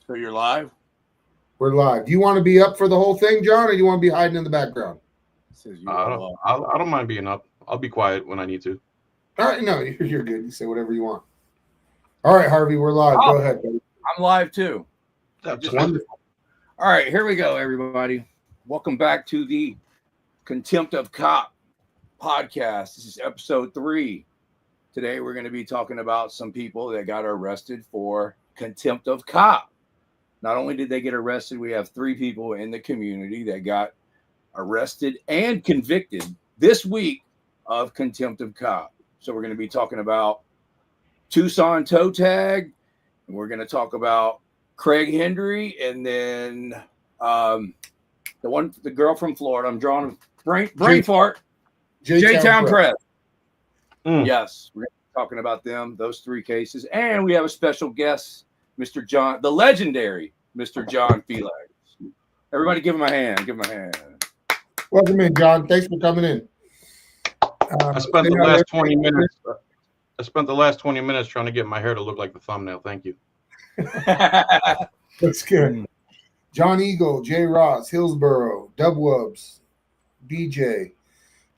So you're live? We're live. Do you want to be up for the whole thing, John, or do you want to be hiding in the background? I don't mind being up. I'll be quiet when I need to. All right, no, you're good. You say whatever you want. All right, Harvey, we're live. Go ahead, buddy. I'm live too. That's wonderful. All right, here we go, everybody. Welcome back to the Contempt of Cop podcast. This is episode 3. Today we're going to be talking about some people that got arrested for contempt of cop. Not only did they get arrested, we have 3 people in the community that got arrested and convicted this week of contempt of cop. So we're going to be talking about Tucson toe tag, and we're going to talk about Craig Hendry, and then the girl from Florida. I'm drawing a brain fart. J-Town Press. Yes, we're going to be talking about them, those 3 cases, and we have a special guest, Mr. John, the legendary Mr. John Felix. Everybody, give him a hand. Give him a hand. Welcome in, John. Thanks for coming in. I spent the last 20 minutes. I spent the last 20 minutes trying to get my hair to look like the thumbnail. Thank you. That's good. John Eagle, Jay Ross, Hillsboro, Dub Wubs, DJ,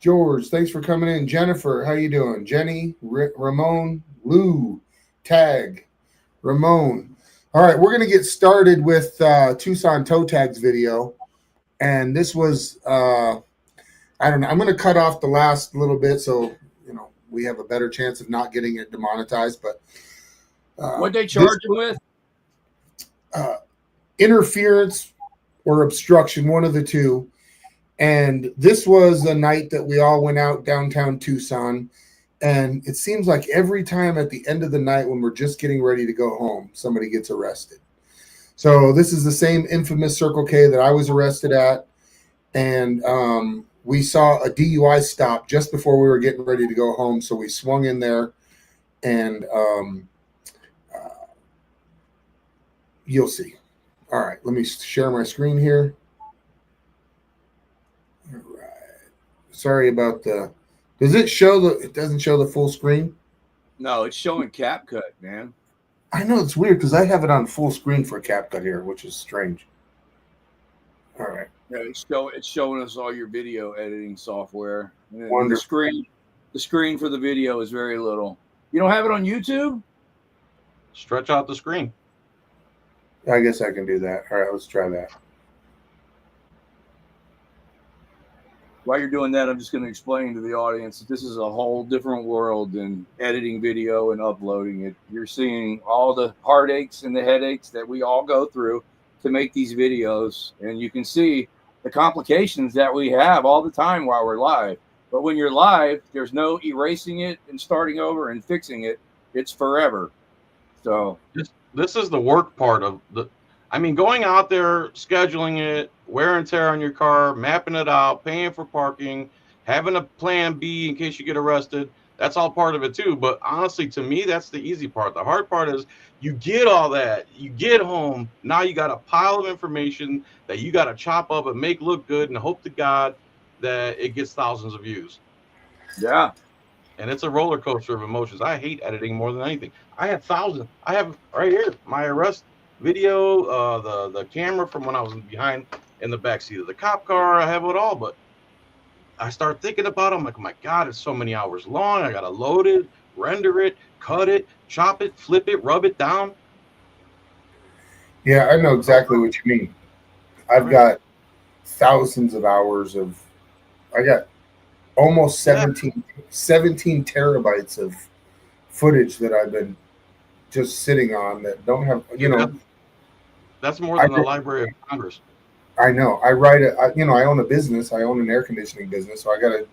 George. Thanks for coming in. Jennifer, how you doing? Jenny, Ramon, Lou, Tag, Ramon. All right, we're going to get started with Tucson toe tags video. And this was, I don't know, I'm going to cut off the last little bit so, we have a better chance of not getting it demonetized. But what they charge you with? Interference or obstruction, one of the two. And this was the night that we all went out downtown Tucson. And it seems like every time at the end of the night when we're just getting ready to go home, somebody gets arrested. So this is the same infamous Circle K that I was arrested at. And we saw a DUI stop just before we were getting ready to go home. So we swung in there, and you'll see. All right, let me share my screen here. All right. Sorry about does it show it doesn't show the full screen? No, it's showing CapCut, man. I know it's weird because I have it on full screen for CapCut here, which is strange. All right. Yeah, it's showing us all your video editing software. And Wonderful. The screen for the video is very little. You don't have it on YouTube? Stretch out the screen. I guess I can do that. All right, let's try that. While you're doing that, I'm just going to explain to the audience that this is a whole different world than editing video and uploading it. You're seeing all the heartaches and the headaches that we all go through to make these videos, and you can see the complications that we have all the time while we're live. But when you're live, there's no erasing it and starting over and fixing it. It's forever. So this is the work part of going out there, scheduling it, wear and tear on your car, mapping it out, paying for parking, having a plan B in case you get arrested. That's all part of it too. But honestly, to me, that's the easy part. The hard part is you get all that, you get home, now you got a pile of information that you got to chop up and make look good and hope to God that it gets thousands of views. Yeah. And it's a roller coaster of emotions. I hate editing more than anything. I had thousands. I have right here my arrest video, the camera from when I was behind in the back seat of the cop car. I have it all, but I start thinking about it. I'm like, oh my God, it's so many hours long. I got to load it, render it, cut it, chop it, flip it, rub it down. Yeah, I know exactly what you mean. I've got thousands of hours I got almost 17 terabytes of footage that I've been just sitting on that don't have, That's more than the Library of Congress. I know. I own a business. I own an air conditioning business, so I got to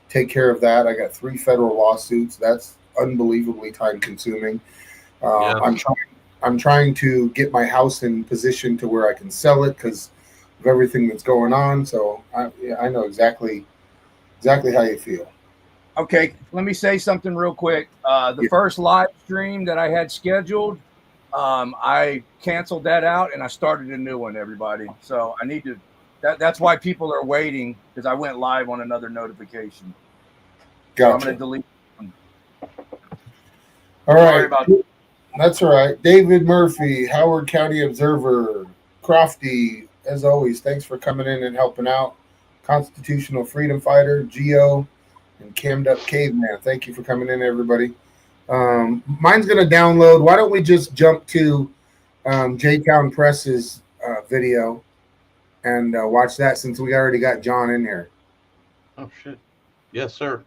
take care of that. I got 3 federal lawsuits. That's unbelievably time consuming. I'm trying to get my house in position to where I can sell it because of everything that's going on. So I know exactly how you feel. Okay, let me say something real quick. The first live stream that I had scheduled, I canceled that out and I started a new one, everybody. So I need to, that's why people are waiting, because I went live on another notification. Gotcha. So I'm going to delete one. All right. That's all right. David Murphy, Howard County Observer, Crofty, as always, thanks for coming in and helping out. Constitutional Freedom Fighter, Geo, and Cammed Up Caveman. Thank you for coming in, everybody. Mine's going to download. Why don't we just jump to J-Town Press's video and watch that since we already got John in here. Oh, shit. Yes, sir.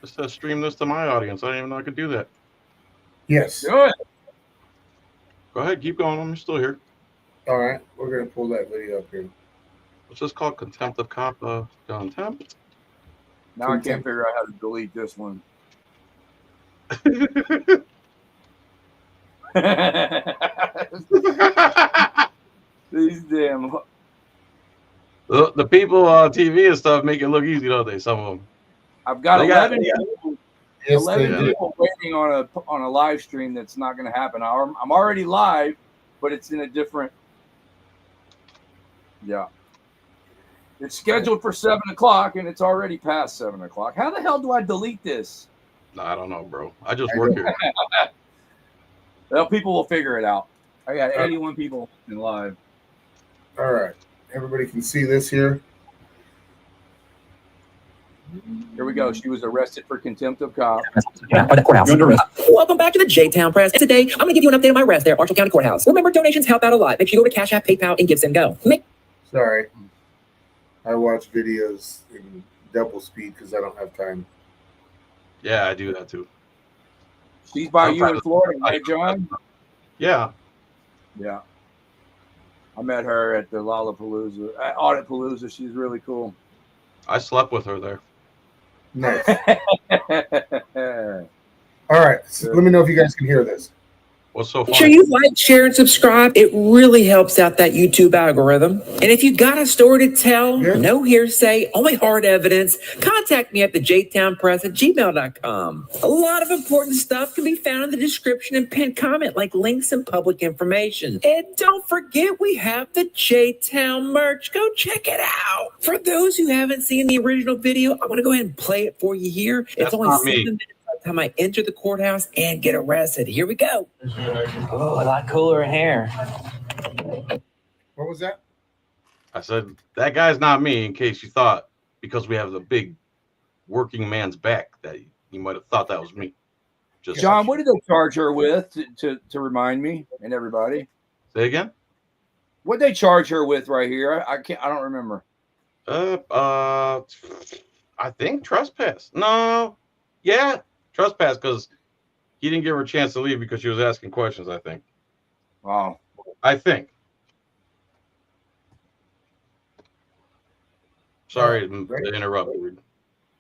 Just stream this to my audience. I didn't even know I could do that. Yes. Do it. Go ahead. Keep going. I'm still here. All right. We're going to pull that video up here. It's just called Contempt of Cop. Contempt. Now I can't figure out how to delete this one. These damn. The people on TV and stuff make it look easy, don't they? Some of them. I've got 11 Yes, 11 people waiting on a live stream that's not going to happen. I'm already live, but it's in a different. Yeah. It's scheduled for 7 o'clock, and it's already past 7 o'clock. How the hell do I delete this? I don't know, bro. I just work here. Well, people will figure it out. I got 81 people in live. All right. Everybody can see this here. Here we go. She was arrested for contempt of cop. By the courthouse. Welcome back to the J-Town Press. And today, I'm going to give you an update on my arrest there at Marshall County Courthouse. Remember, donations help out a lot. Make sure you go to Cash App, PayPal, and Give Send Go. Sorry. I watch videos in double speed because I don't have time. Yeah, I do that too. She's by you in Florida, right, John? Yeah. Yeah. I met her at the Lollapalooza, Audit Palooza. She's really cool. I slept with her there. Nice. All right. So let me know if you guys can hear this. What's so Make funny? sure you like, share, and subscribe. It really helps out that YouTube algorithm. And if you got a story to tell, no hearsay, only hard evidence, contact me at the jtownpress@gmail.com. A lot of important stuff can be found in the description and pinned comment, like links and public information. And don't forget, we have the J-Town merch. Go check it out. For those who haven't seen the original video, I'm going to go ahead and play it for you here. It's That's only not 7 me. minutes by the time I enter the courthouse and get arrested. Here we go. Oh, a lot cooler in here. What was that? I said, that guy's not me, in case you thought, because we have the big working man's back, that you might have thought that was me. Just John, what did they charge her with to remind me and everybody? Say again? What they charge her with right here? I don't remember. I think trespass. No. Yeah, trespass, because he didn't give her a chance to leave because she was asking questions, I think. Wow. I think. Sorry to interrupt.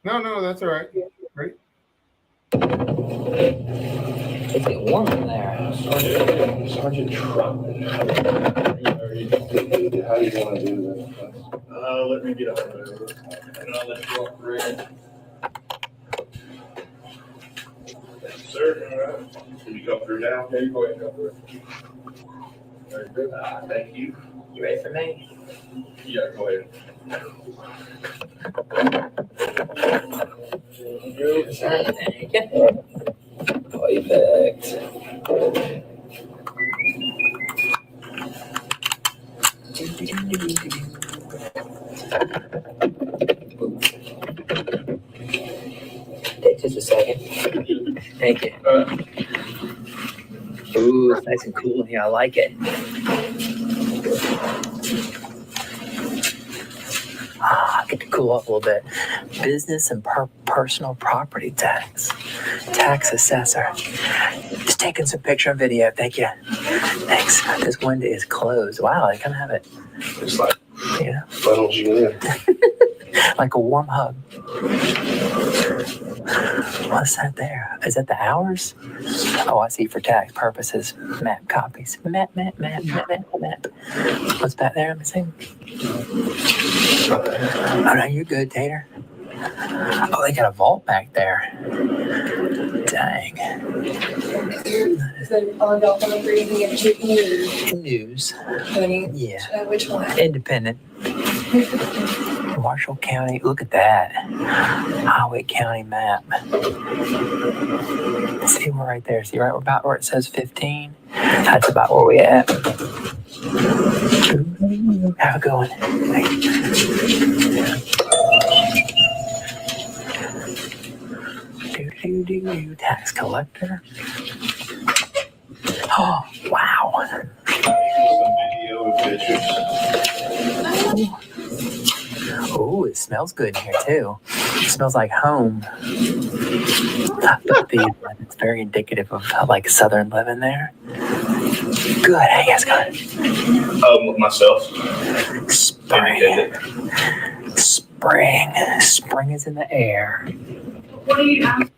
No, that's all right. Great. It's getting warm in there. Sergeant Trump. How do you want to do this? Let me get up there. And I'll let you walk right. Sir, all right. Can you go through now? Yeah, you go ahead and go through. Very good. Thank you. You ready for me? Yeah, go ahead. Thank you. Perfect. Take just a second. Thank you. Ooh, it's nice and cool in here. I like it. Get to cool off a little bit. Business and personal property tax. Tax assessor. Just taking some picture and video. Thank you. Thanks. This window is closed. Wow, I can have it. It's like, Yeah. why don't you in? Like a warm hug. What's that there? Is that the hours? Oh, I see, for tax purposes. Map copies. Map. What's back there I'm missing? Oh, no, you're good, Tater. Oh, they got a vault back there. Dang. News. Yeah. Which one? Independent. Marshall County. Look at that. Highway County map. See, we're right there. See, right about where it says 15? That's about where we at. Have a good one. Tax collector. Oh, wow. Oh, it smells good in here too. It smells like home. But it's very indicative of like southern living there. Good. How you guys going? Myself. Spring. Spring is in the air. What do you have?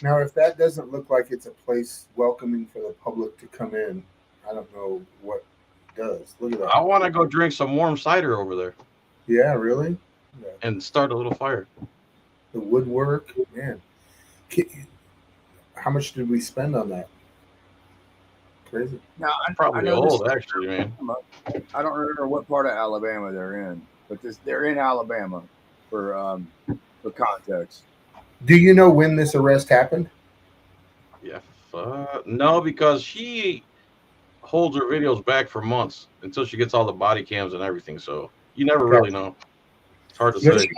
Now, if that doesn't look like it's a place welcoming for the public to come in, I don't know what does. Look at that. I want to go drink some warm cider over there Yeah, really? Yeah. and start a little fire. The woodwork, man. How much did we spend on that? Crazy. Now, Probably know old, this- actually, man. I don't remember what part of Alabama they're in, but they're in Alabama for context. Do you know when this arrest happened? Yeah. No, because she holds her videos back for months until she gets all the body cams and everything. So you never really know. It's hard to Yeah, say.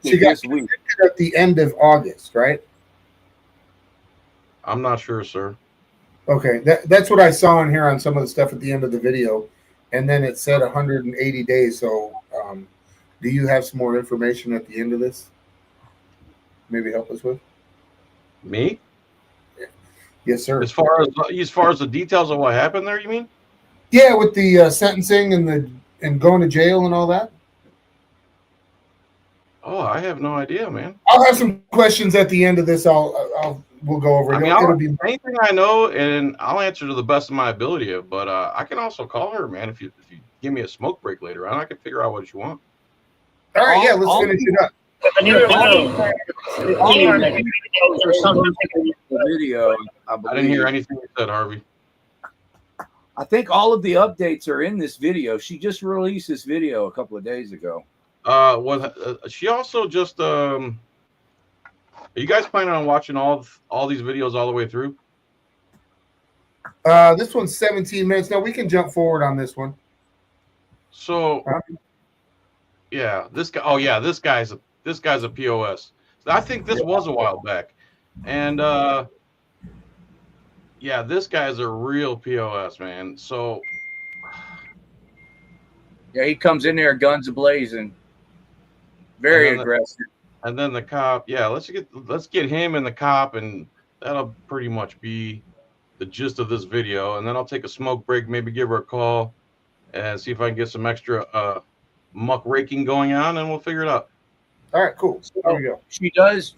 She got this week. convicted at the end of August, right? I'm not sure, sir. Okay, that's what I saw in here on some of the stuff at the end of the video, and then it said 180 days. So, do you have some more information at the end of this? Maybe help us with. Me? Yes, sir. As far as the details of what happened there, you mean? Yeah, with the sentencing and going to jail and all that. Oh, I have no idea, man. I'll have some questions at the end of this. We'll go over it. I mean, It'll be anything I know, and I'll answer to the best of my ability. But I can also call her, man. If you give me a smoke break later on, I can figure out what you want. all right. Yeah, let's finish it up. The video, I didn't hear anything you said, Harvey. I think all of the updates are in this video. She just released this video a couple of days ago. She also just are you guys planning on watching all these videos all the way through? This one's 17 minutes. No, we can jump forward on this one. So, yeah, this guy. Oh, yeah, this guy's a POS. I think this was a while back, and yeah, this guy's a real POS, man. So, Yeah, he comes in there guns blazing, very And then aggressive. and then the cop. Yeah, let's get him and the cop, and that'll pretty much be the gist of this video. And then I'll take a smoke break, maybe give her a call, and see if I can get some extra muck raking going on, and we'll figure it out. All right, cool. There we go. She does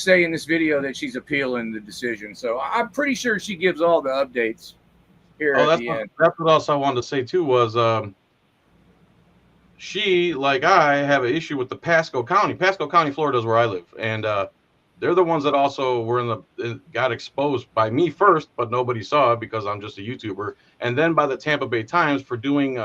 say in this video that she's appealing the decision. So I'm pretty sure she gives all the updates here Oh, at the end. that's what else I wanted to say too was she, like I, have an issue with the Pasco County. Pasco County, Florida is where I live, and they're the ones that also were got exposed by me first, but nobody saw it because I'm just a YouTuber, and then by the Tampa Bay Times for doing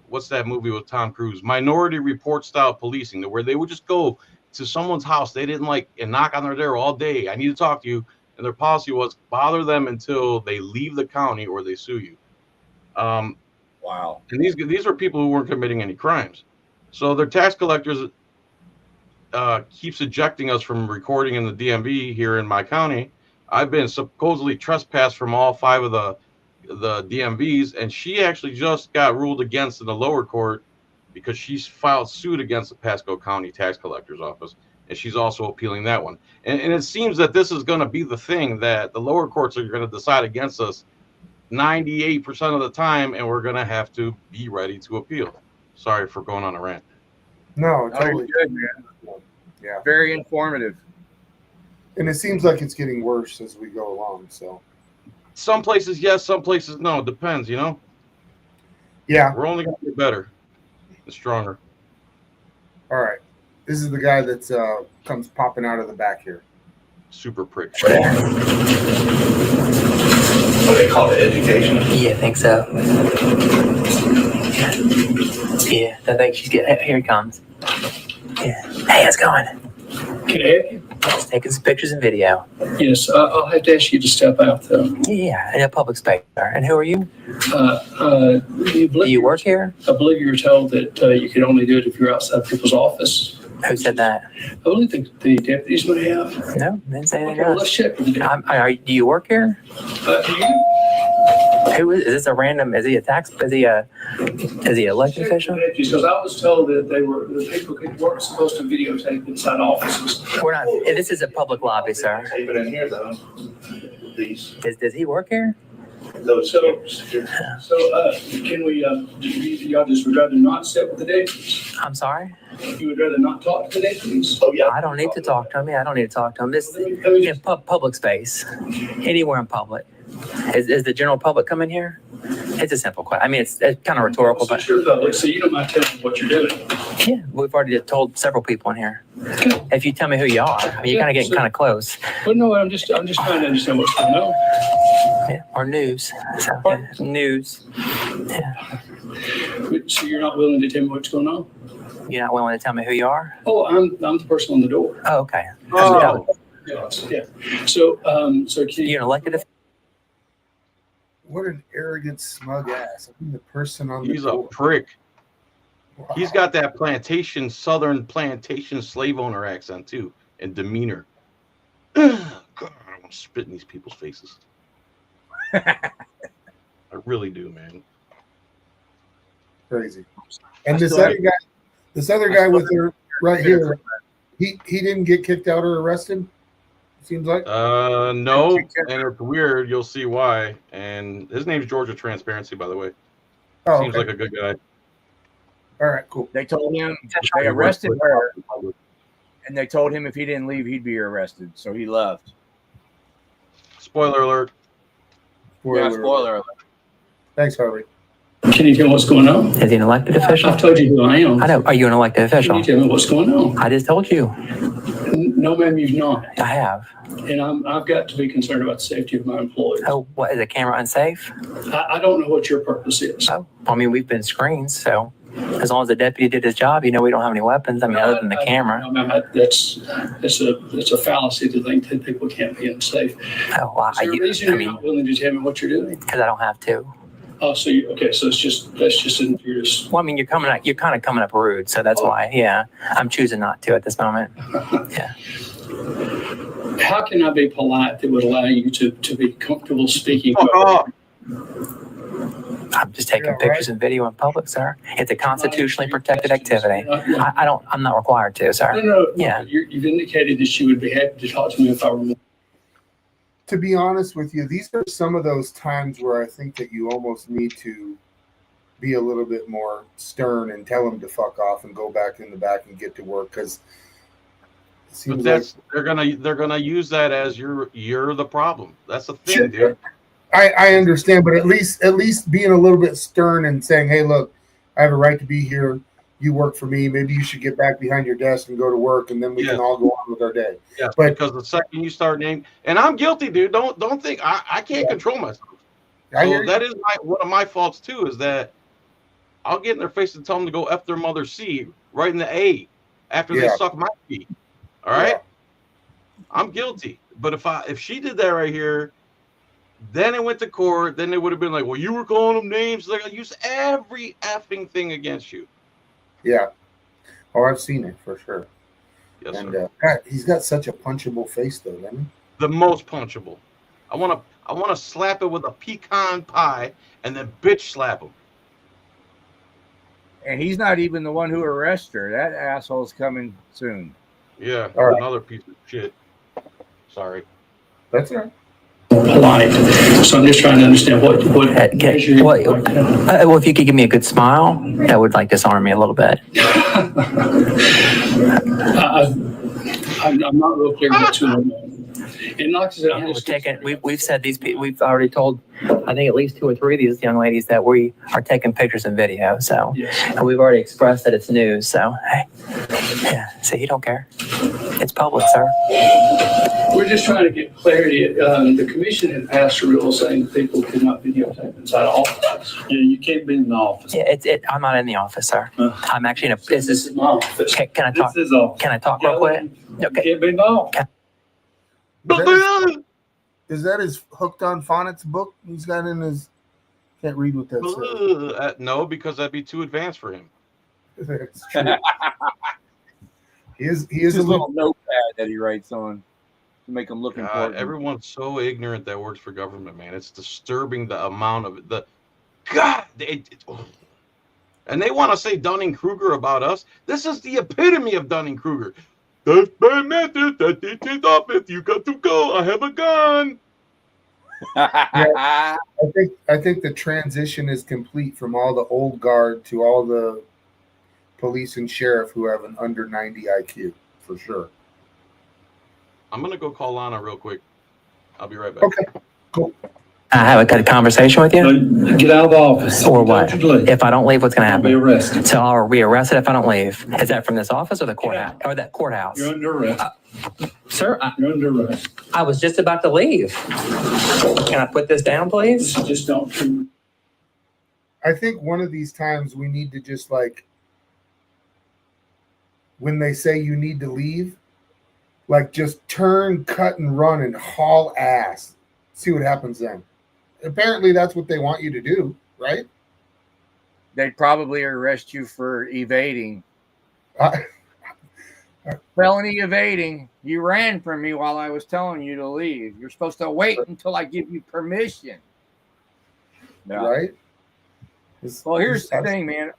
what's that movie with Tom Cruise? Minority Report style policing, where they would just go to someone's house they didn't like and knock on their door all day. I need to talk to you. And their policy was bother them until they leave the county or they sue you. Wow. And these are people who weren't committing any crimes. So their tax collectors keeps ejecting us from recording in the DMV here in my county. I've been supposedly trespassed from all 5 of the DMVs, and she actually just got ruled against in the lower court because she's filed suit against the Pasco County Tax Collector's Office, and she's also appealing that one. And it seems that this is going to be the thing that the lower courts are going to decide against us 98% of the time, and we're going to have to be ready to appeal. Sorry for going on a rant. No, Oh, totally. you're good, man. Yeah. Very informative. And it seems like it's getting worse as we go along. So, Some places yes, some places no. Depends, you know. yeah. We're only going to get better and stronger. All right. This is the guy that comes popping out of the back here. Super prick. What they call it, education. Yeah, I think so. Yeah, I think she's getting. Here he comes. Yeah. Hey, how's it going? Can I help you? Just taking some pictures and video. Yes, I'll have to ask you to step out though. Yeah, in a public space. And who are you? Do Do you work here? I believe you were told that you could only do it if you're outside people's office. Who said that? I believe the deputies may have. No, didn't say anything Okay, well, else. let's check with the deputy. Do you work here? Do you? Who is this? A random? Is he a tax? Is he an elected official? Because I was told that the people who weren't supposed to videotape inside offices. We're not. This is a public lobby, sir. Even in here though, these, Does he work here? those. So can we, y'all just would rather not sit with the deputies? I'm sorry. You would rather not talk to the deputies? Oh, yeah. I don't need to talk to him. Yeah, I don't need to talk to him. This Let me in just, public space, anywhere in public. Is the general public coming here? It's a simple question. I mean, it's kind of rhetorical, but since you're public, so you don't mind telling me what you're doing. yeah, we've already told several people in here. If you tell me who you are, I mean, you're kind of getting kind of close. Well, no, I'm just trying to understand what's going on. Yeah, or news. So, yeah, news. Yeah. So you're not willing to tell me what's going on? You're not willing to tell me who you are? Oh, I'm the person on the door. Oh, okay. Oh, Yeah. So can You're an elected official? What an arrogant, smug ass. I'm the person on he's the a door. prick. Wow. He's got that southern plantation slave owner accent too, and demeanor. God, I want to spit in these people's faces. I really do, man. Crazy. And this other guy with her right here, he didn't get kicked out or arrested. Seems like. No, and it's weird. You'll see why. And his name's Georgia Transparency, by the way. Oh, Seems okay. like a good guy. All right, cool. They told him they arrested her, and they told him if he didn't leave, he'd be arrested. So he left. Spoiler alert. Spoiler alert. Thanks, Harvey. you tell me what's going on? Is he an elected official? I've told you who I am. I know. Are you an elected Can official? you tell me what's going on? I just told you. No, ma'am, you've not. I have. And I've got to be concerned about the safety of my employees. Oh, what, is the camera unsafe? I don't know what your purpose is. Oh, I mean, we've been screened, so as long as the deputy did his job, we don't have any weapons. I mean, other than the camera. No, ma'am, it's a fallacy to think that people can't be unsafe. Oh, well, Is there a reason you're not willing to tell me what you're doing? because I don't have to. Oh, so okay, so you're just. Well, I mean, you're kind of coming up rude, so that's why. Yeah, I'm choosing not to at this moment. Yeah. How can I be polite that would allow you to be comfortable speaking? I'm just taking pictures and video in public, sir. It's a constitutionally protected activity. I'm not required to, sir. No. Yeah. You've indicated that you would be happy to talk to me if I were. To be honest with you, these are some of those times where I think that you almost need to be a little bit more stern and tell them to fuck off and go back in the back and get to work, because But they're gonna use that as you're the problem. That's the thing, Sure. dude. I understand, but at least being a little bit stern and saying, hey, look, I have a right to be here. You work for me. Maybe you should get back behind your desk and go to work, and then we can all go on with our day. Yeah, But because the second you start naming, and I'm guilty, dude. Don't think I can't control myself. So that is one of my faults too. Is that I'll get in their face and tell them to go F their mother C right in the A after they suck my feet. All right, I'm guilty. But if she did that right here, then it went to court. Then they would have been like, well, you were calling them names. They're gonna use every effing thing against you. Yeah. Oh, I've seen it for sure. Yes, And sir. God, he's got such a punchable face, though, doesn't he? The most punchable. I wanna slap it with a pecan pie and then bitch slap him. And he's not even the one who arrested her. That asshole's coming soon. Yeah, All right. another piece of shit. Sorry. That's all right. Polite. So I'm just trying to understand what measure. Well, if you could give me a good smile, that would disarm me a little bit. I'm not real clear what's going on. And like I said, I'm just We've said these people. We've already told, I think at least 2 or 3 of these young ladies that we are taking pictures and video. So, and we've already expressed that it's news. So, hey, yeah. So you don't care. It's public, sir. We're just trying to get clarity. The commission had passed a rule saying people could not videotape inside offices. Yeah, you can't be in the office. Yeah, I'm not in the office, sir. I'm actually in a. This is my office. Can I talk? This is office. Can I talk real quick? You Okay. can't be in the office. Is that his Hooked on Phonics book he's got in his? Can't read what that says. No, because that'd be too advanced for him. That's true. He is His a little little. notepad that he writes on to make him look God, important. everyone's so ignorant that works for government, man. It's disturbing the amount of the God. And they want to say Dunning-Kruger about us. This is the epitome of Dunning-Kruger. That's my method. That teaches office. You got to go. I have a gun. I think the transition is complete from all the old guard to all the police and sheriff who have an under 90 IQ for sure. I'm gonna go call Lana real quick. I'll be right back. Okay, cool. I have a conversation with you, Get out of the office. or what? Don't you leave. If I don't leave, what's going to I'll be happen? arrested. So I'll be arrested if I don't leave. Is that from this office or the courthouse? Or that courthouse? You're under arrest. Sir, You're under arrest. I was just about to leave. Can I put this down, please? Just don't. I think one of these times we need to just like, when they say you need to leave, like just turn, cut, and run and haul ass. See what happens then. Apparently that's what they want you to do, right? They'd probably arrest you for evading. I- Felony evading. You ran from me while I was telling you to leave. You're supposed to wait until I give you permission. Yeah. Right? Well, here's the thing, man.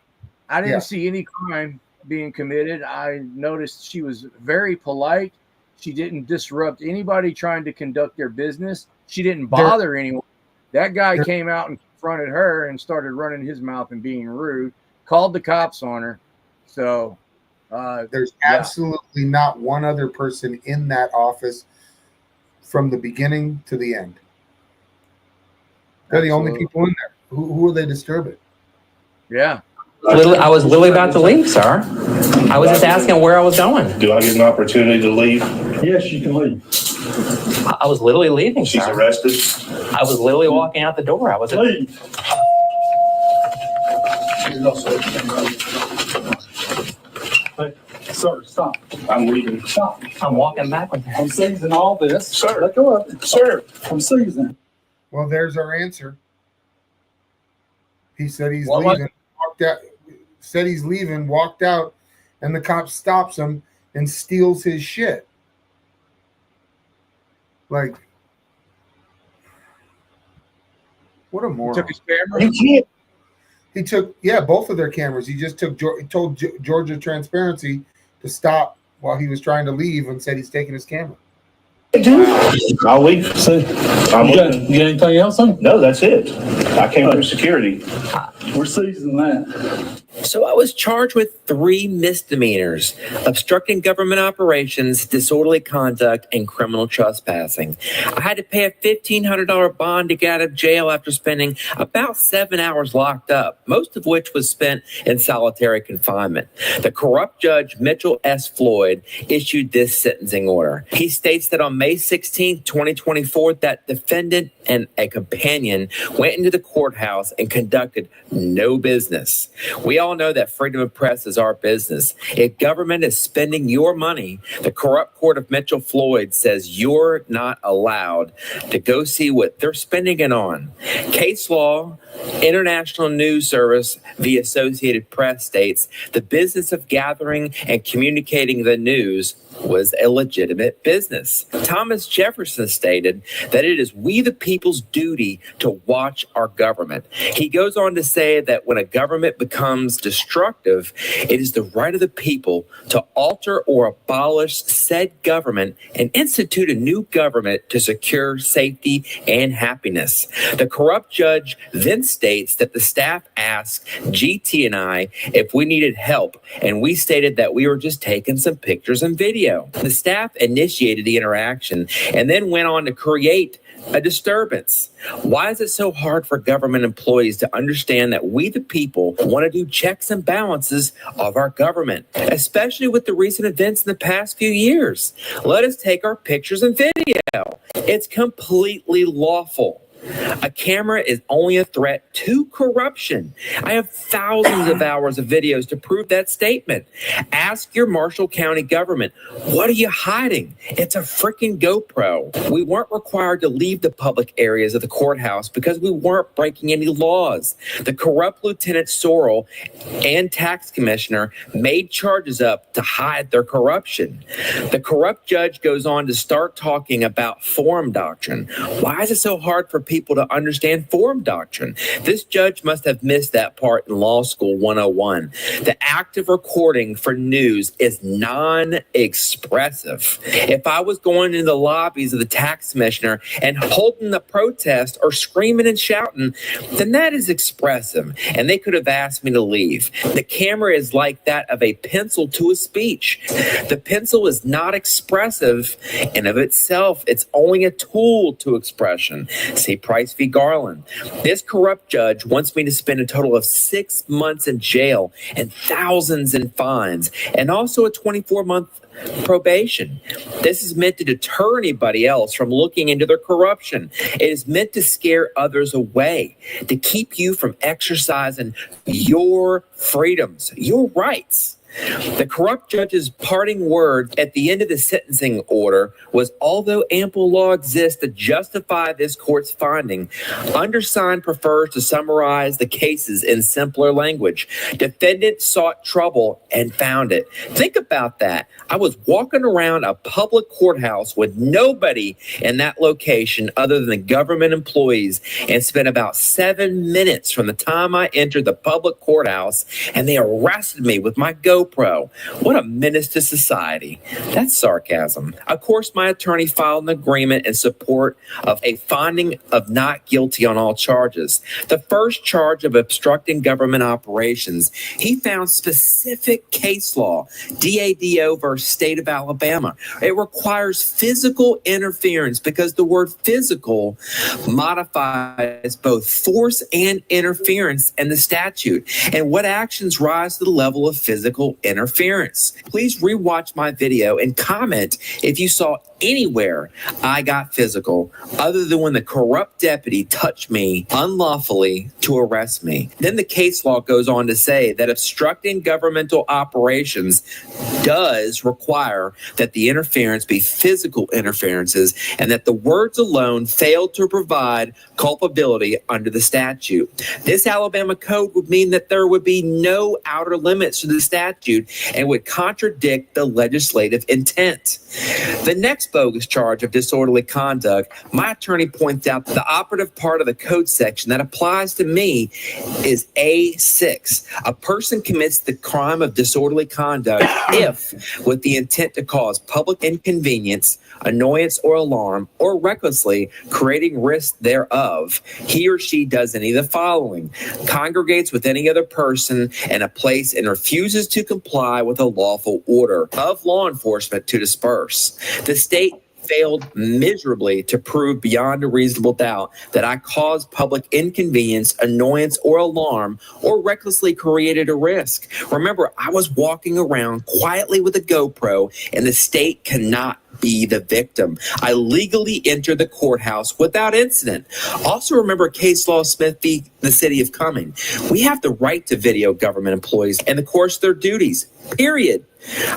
I didn't Yeah. see any crime being committed. I noticed she was very polite. She didn't disrupt anybody trying to conduct their business. She didn't bother anyone. That guy came out and confronted her and started running his mouth and being rude, called the cops on her. So There's absolutely not one other person in that office from the beginning to the end. They're the only people in there. Who are they disturbing? yeah. I was literally about to leave, sir. I was just asking where I was going. Do I get an opportunity to leave? Yes, you can leave. I was literally leaving, She's sir. arrested. I was literally walking out the door. I was. Leave. Hey, sir, stop. I'm leaving. Stop. I'm walking back with her. I'm seizing all this. Sir. Let go of it. Sir, I'm seizing. Well, there's our answer. He said he's What was leaving. Walked out. Said he's leaving. Walked out, and the cop stops him and steals his shit. Like, what a moron! Took his camera. You can't. He took, both of their cameras. He just told Georgia Transparency to stop while he was trying to leave and said he's taking his camera. I'll leave. See, I'm you got leaving. anything else on? No, that's it. I came through security. We're seizing that. So I was charged with 3 misdemeanors: obstructing government operations, disorderly conduct, and criminal trespassing. I had to pay a $1,500 bond to get out of jail after spending about 7 hours locked up, most of which was spent in solitary confinement. The corrupt judge, Mitchell S. Floyd, issued this sentencing order. He states that on May 16, 2024, that defendant and a companion went into the courthouse and conducted no business. We all know that freedom of press is our business. If government is spending your money, the corrupt court of Mitchell Floyd says you're not allowed to go see what they're spending it on. Case law, International News Service, the Associated Press states the business of gathering and communicating the news was a legitimate business. Thomas Jefferson stated that it is we the people's duty to watch our government. He goes on to say that when a government becomes destructive, it is the right of the people to alter or abolish said government and institute a new government to secure safety and happiness. The corrupt judge then states that the staff asked GT and I if we needed help, and we stated that we were just taking some pictures and video. The staff initiated the interaction and then went on to create a disturbance. Why is it so hard for government employees to understand that we, the people, want to do checks and balances of our government, especially with the recent events in the past few years? Let us take our pictures and video. It's completely lawful. A camera is only a threat to corruption. I have thousands of hours of videos to prove that statement. Ask your Marshall County government, what are you hiding? It's a freaking GoPro. We weren't required to leave the public areas of the courthouse because we weren't breaking any laws. The corrupt Lieutenant Sorrell and tax commissioner made charges up to hide their corruption. The corrupt judge goes on to start talking about forum doctrine. Why is it so hard for people to understand forum doctrine? This judge must have missed that part in Law School 101. The act of recording for news is non-expressive. If I was going into the lobbies of the tax commissioner and holding the protest or screaming and shouting, then that is expressive, and they could have asked me to leave. The camera is like that of a pencil to a speech. The pencil is not expressive in of itself. It's only a tool to expression. See Price v. Garland. This corrupt judge wants me to spend a total of 6 months in jail and thousands in fines, and also a 24-month probation. This is meant to deter anybody else from looking into their corruption. It is meant to scare others away, to keep you from exercising your freedoms, your rights. The corrupt judge's parting word at the end of the sentencing order was, although ample law exists to justify this court's finding, undersigned prefers to summarize the cases in simpler language. Defendant sought trouble and found it. Think about that. I was walking around a public courthouse with nobody in that location other than the government employees, and spent about 7 minutes from the time I entered the public courthouse, and they arrested me with my GoPro. What a menace to society. That's sarcasm. Of course, my attorney filed an agreement in support of a finding of not guilty on all charges. The first charge of obstructing government operations, he found specific case law, DADO versus State of Alabama. It requires physical interference because the word physical modifies both force and interference in the statute. And what actions rise to the level of physical interference? Please rewatch my video and comment if you saw anywhere I got physical other than when the corrupt deputy touched me unlawfully to arrest me. Then the case law goes on to say that obstructing governmental operations does require that the interference be physical interferences, and that the words alone fail to provide culpability under the statute. This Alabama code would mean that there would be no outer limits to the statute and would contradict the legislative intent. The next bogus charge of disorderly conduct, my attorney points out the operative part of the code section that applies to me is A6. A person commits the crime of disorderly conduct if, with the intent to cause public inconvenience, annoyance, or alarm, or recklessly creating risk thereof, he or she does any of the following: congregates with any other person in a place and refuses to comply with a lawful order of law enforcement to disperse. The state failed miserably to prove beyond a reasonable doubt that I caused public inconvenience, annoyance, or alarm, or recklessly created a risk. Remember, I was walking around quietly with a GoPro, and the state cannot be the victim. I legally entered the courthouse without incident. Also remember case law Smith v. the City of Cumming. We have the right to video government employees in the course of their duties, period.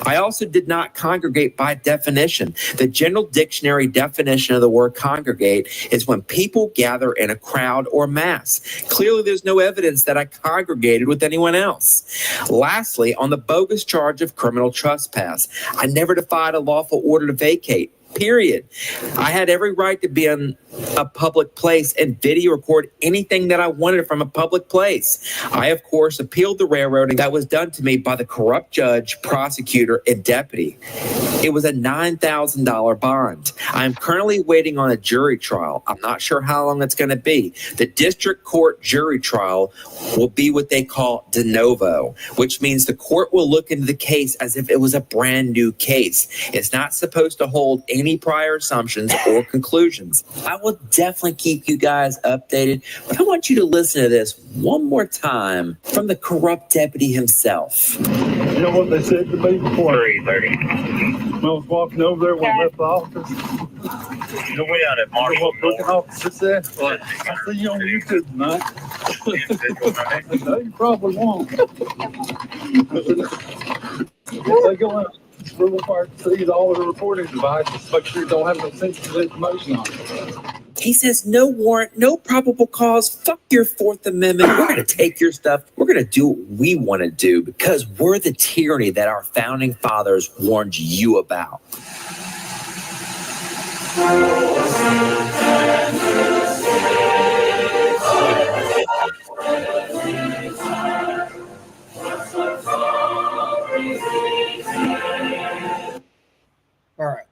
I also did not congregate by definition. The general dictionary definition of the word congregate is when people gather in a crowd or mass. Clearly, there's no evidence that I congregated with anyone else. Lastly, on the bogus charge of criminal trespass, I never defied a lawful order to vacate. Period. I had every right to be in a public place and video record anything that I wanted from a public place. I, of course, appealed the railroading that was done to me by the corrupt judge, prosecutor, and deputy. It was a $9,000 bond. I am currently waiting on a jury trial. I'm not sure how long it's going to be. The district court jury trial will be what they call de novo, which means the court will look into the case as if it was a brand new case. It's not supposed to hold any any prior assumptions or conclusions. I will definitely keep you guys updated, but I want you to listen to this one more time from the corrupt deputy himself. You know what they said to me before? 3:30. When I was walking over there when I left the office. You know what the booking officer said? What? I see you on YouTube tonight. I said, no, you probably won't. If they go out, we're required to seize all of the recording devices, make sure you don't have no sensitive information on it. He says, no warrant, no probable cause. Fuck your Fourth Amendment. We're going to take your stuff. We're going to do what we want to do because we're the tyranny that our founding fathers warned you about. All right.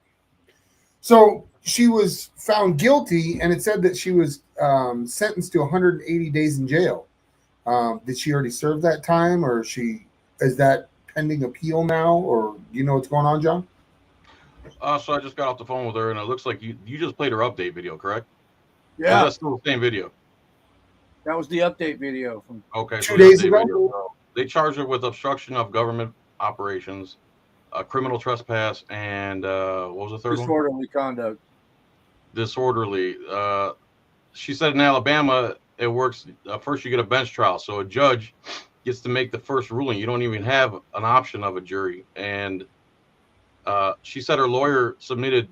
So she was found guilty, and it said that she was sentenced to 180 days in jail. Did she already serve that time, or is that pending appeal now, or do you know what's going on, John? So I just got off the phone with her, and it looks like you just played her update video, correct? Yeah, Or that's still the same video. that was the update video from. Okay. 2 days ago. They charged her with obstruction of government operations, criminal trespass, and what was the third one? Disorderly conduct. Disorderly. She said in Alabama it works. First, you get a bench trial, so a judge gets to make the first ruling. You don't even have an option of a jury. And she said her lawyer submitted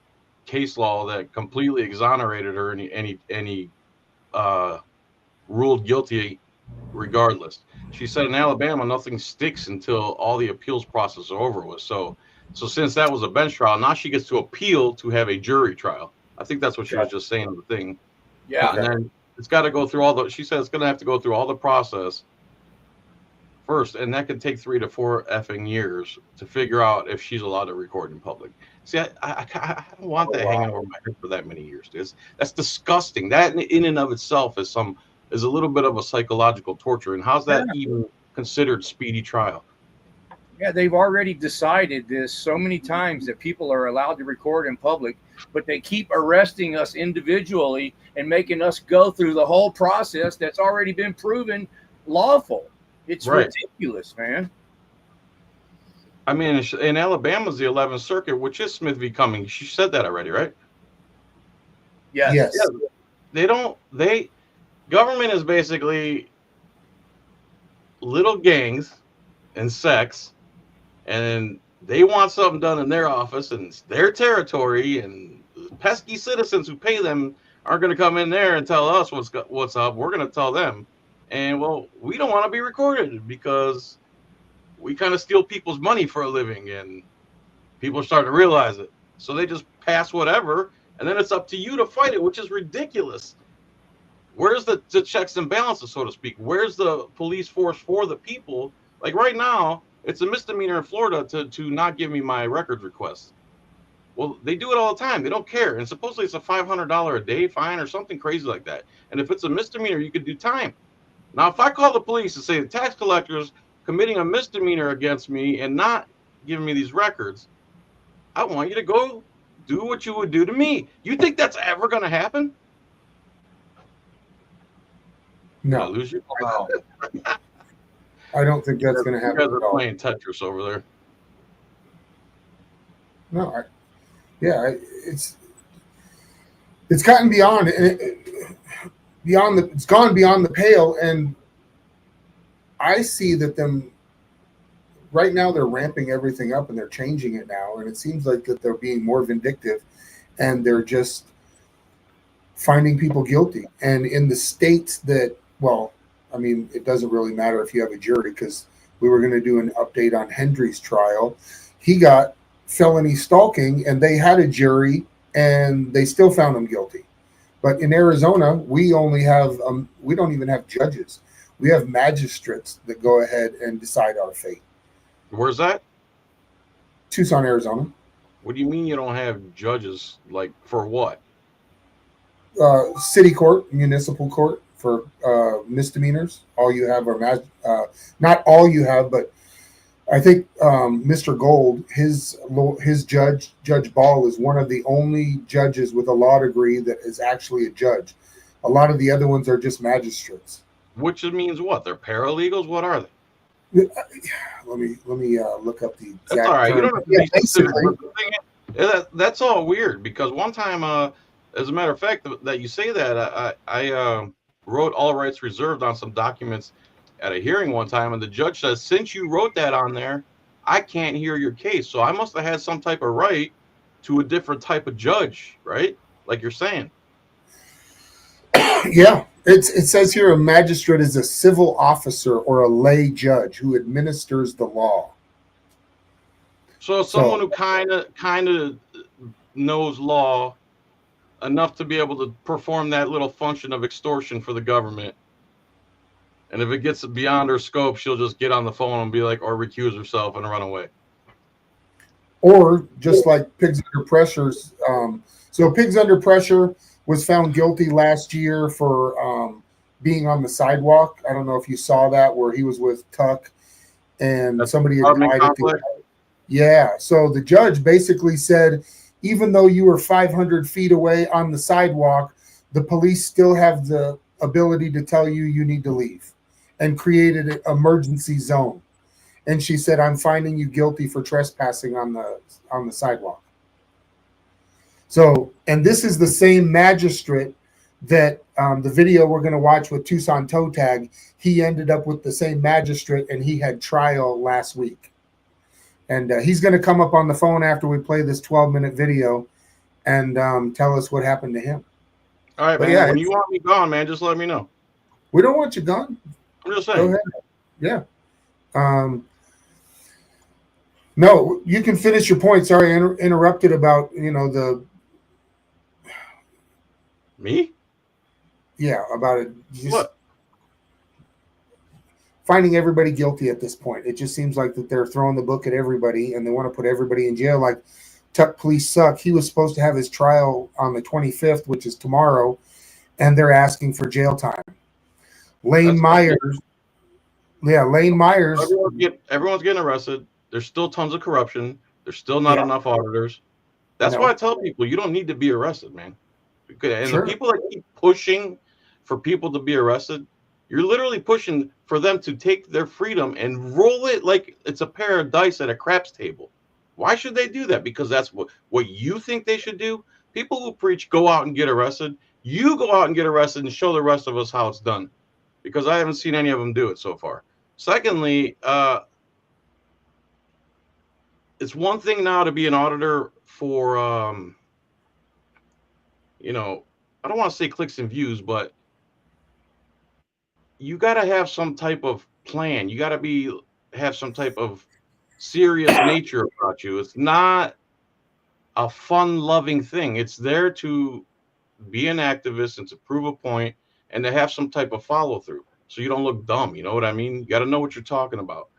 case law that completely exonerated her, and any ruled guilty regardless. She said in Alabama nothing sticks until all the appeals process are over with. So since that was a bench trial, now she gets to appeal to have a jury trial. I think that's what she was just saying in the thing. Yeah. And then it's got to go through she said it's going to have to go through all the process first, and that could take 3 to 4 effing years to figure out if she's allowed to record in public. See, I don't want that hanging over my head for that many years, dude. That's disgusting. That in and of itself is a little bit of a psychological torture. And how's that even considered speedy trial? Yeah, they've already decided this so many times that people are allowed to record in public, but they keep arresting us individually and making us go through the whole process that's already been proven lawful. It's ridiculous, man. I mean, in Alabama's the 11th Circuit, which is Smith v. Cummings. She said that already, right? Yes. Yeah, government is basically little gangs and sects, and they want something done in their office and it's their territory, and pesky citizens who pay them aren't going to come in there and tell us what's up. We're going to tell them. And, well, we don't want to be recorded because we kind of steal people's money for a living, and people are starting to realize it. So they just pass whatever, and then it's up to you to fight it, which is ridiculous. Where's the checks and balances, so to speak? Where's the police force for the people? Like right now, it's a misdemeanor in Florida to not give me my records request. Well, they do it all the time. They don't care. And supposedly it's a $500 a day fine or something crazy like that. And if it's a misdemeanor, you could do time. Now, if I call the police and say the tax collector's committing a misdemeanor against me and not giving me these records, I want you to go do what you would do to me. You think that's ever going to happen? No. Lose you? I don't think that's going to happen. You guys are playing Tetris over there. No, it's gotten beyond it's gone beyond the pale, and I see that them right now they're ramping everything up and they're changing it now, and it seems like that they're being more vindictive, and they're just finding people guilty. And in the states that, well, I mean, it doesn't really matter if you have a jury, because we were going to do an update on Hendry's trial. He got felony stalking, and they had a jury, and they still found him guilty. But in Arizona, we only have we don't even have judges. We have magistrates that go ahead and decide our fate. Where's that? Tucson, Arizona. What do you mean you don't have judges? Like, for what? City court, municipal court for misdemeanors. All you have are not all you have, but I think Mr. Gold, his Judge Ball, is one of the only judges with a law degree that is actually a judge. A lot of the other ones are just magistrates. Which means what? They're paralegals? What are they? Let me look up the exact That's all right. term. You don't have to Yeah, be specific. basically. That's all weird because one time, as a matter of fact, that you say that, I wrote all rights reserved on some documents at a hearing one time, and the judge says, since you wrote that on there, I can't hear your case. So I must have had some type of right to a different type of judge, right? Like you're saying. Yeah, it says here a magistrate is a civil officer or a lay judge who administers the law. So someone who kind of knows law enough to be able to perform that little function of extortion for the government. And if it gets beyond her scope, she'll just get on the phone and be like, or recuse herself and run away. Or just like Pigs Under Pressure's. So Pigs Under Pressure was found guilty last year for being on the sidewalk. I don't know if you saw that, where he was with Tuck and somebody had died. Yeah. So the judge basically said, even though you were 500 feet away on the sidewalk, the police still have the ability to tell you need to leave, and created an emergency zone. And she said, I'm finding you guilty for trespassing on the sidewalk. So, and this is the same magistrate that the video we're going to watch with Tucson Toe Tag, he ended up with the same magistrate, and he had trial last week. And he's going to come up on the phone after we play this 12-minute video and tell us what happened to him. All right, man. Yeah, when you want me gone, man, just let me know. We don't want you gone. I'm just saying. Go ahead. Yeah. No, you can finish your point. Sorry, I interrupted about, the... Me? Yeah, about it. What? Finding everybody guilty at this point. It just seems like that they're throwing the book at everybody, and they want to put everybody in jail. Like Tuck Police Suck. He was supposed to have his trial on the 25th, which is tomorrow, and they're asking for jail time. Lane Myers. Yeah, Lane Myers. Everyone's getting arrested. There's still tons of corruption. There's still not enough auditors. That's why I tell people you don't need to be arrested, man. And the people that keep pushing for people to be arrested, you're literally pushing for them to take their freedom and roll it like it's a pair of dice at a craps table. Why should they do that? Because that's what you think they should do. People who preach go out and get arrested. You go out and get arrested and show the rest of us how it's done. Because I haven't seen any of them do it so far. Secondly, it's one thing now to be an auditor for, I don't want to say clicks and views, but you got to have some type of plan. You got to have some type of serious nature about you. It's not a fun-loving thing. It's there to be an activist and to prove a point and to have some type of follow-through so you don't look dumb. You know what I mean? You got to know what you're talking about.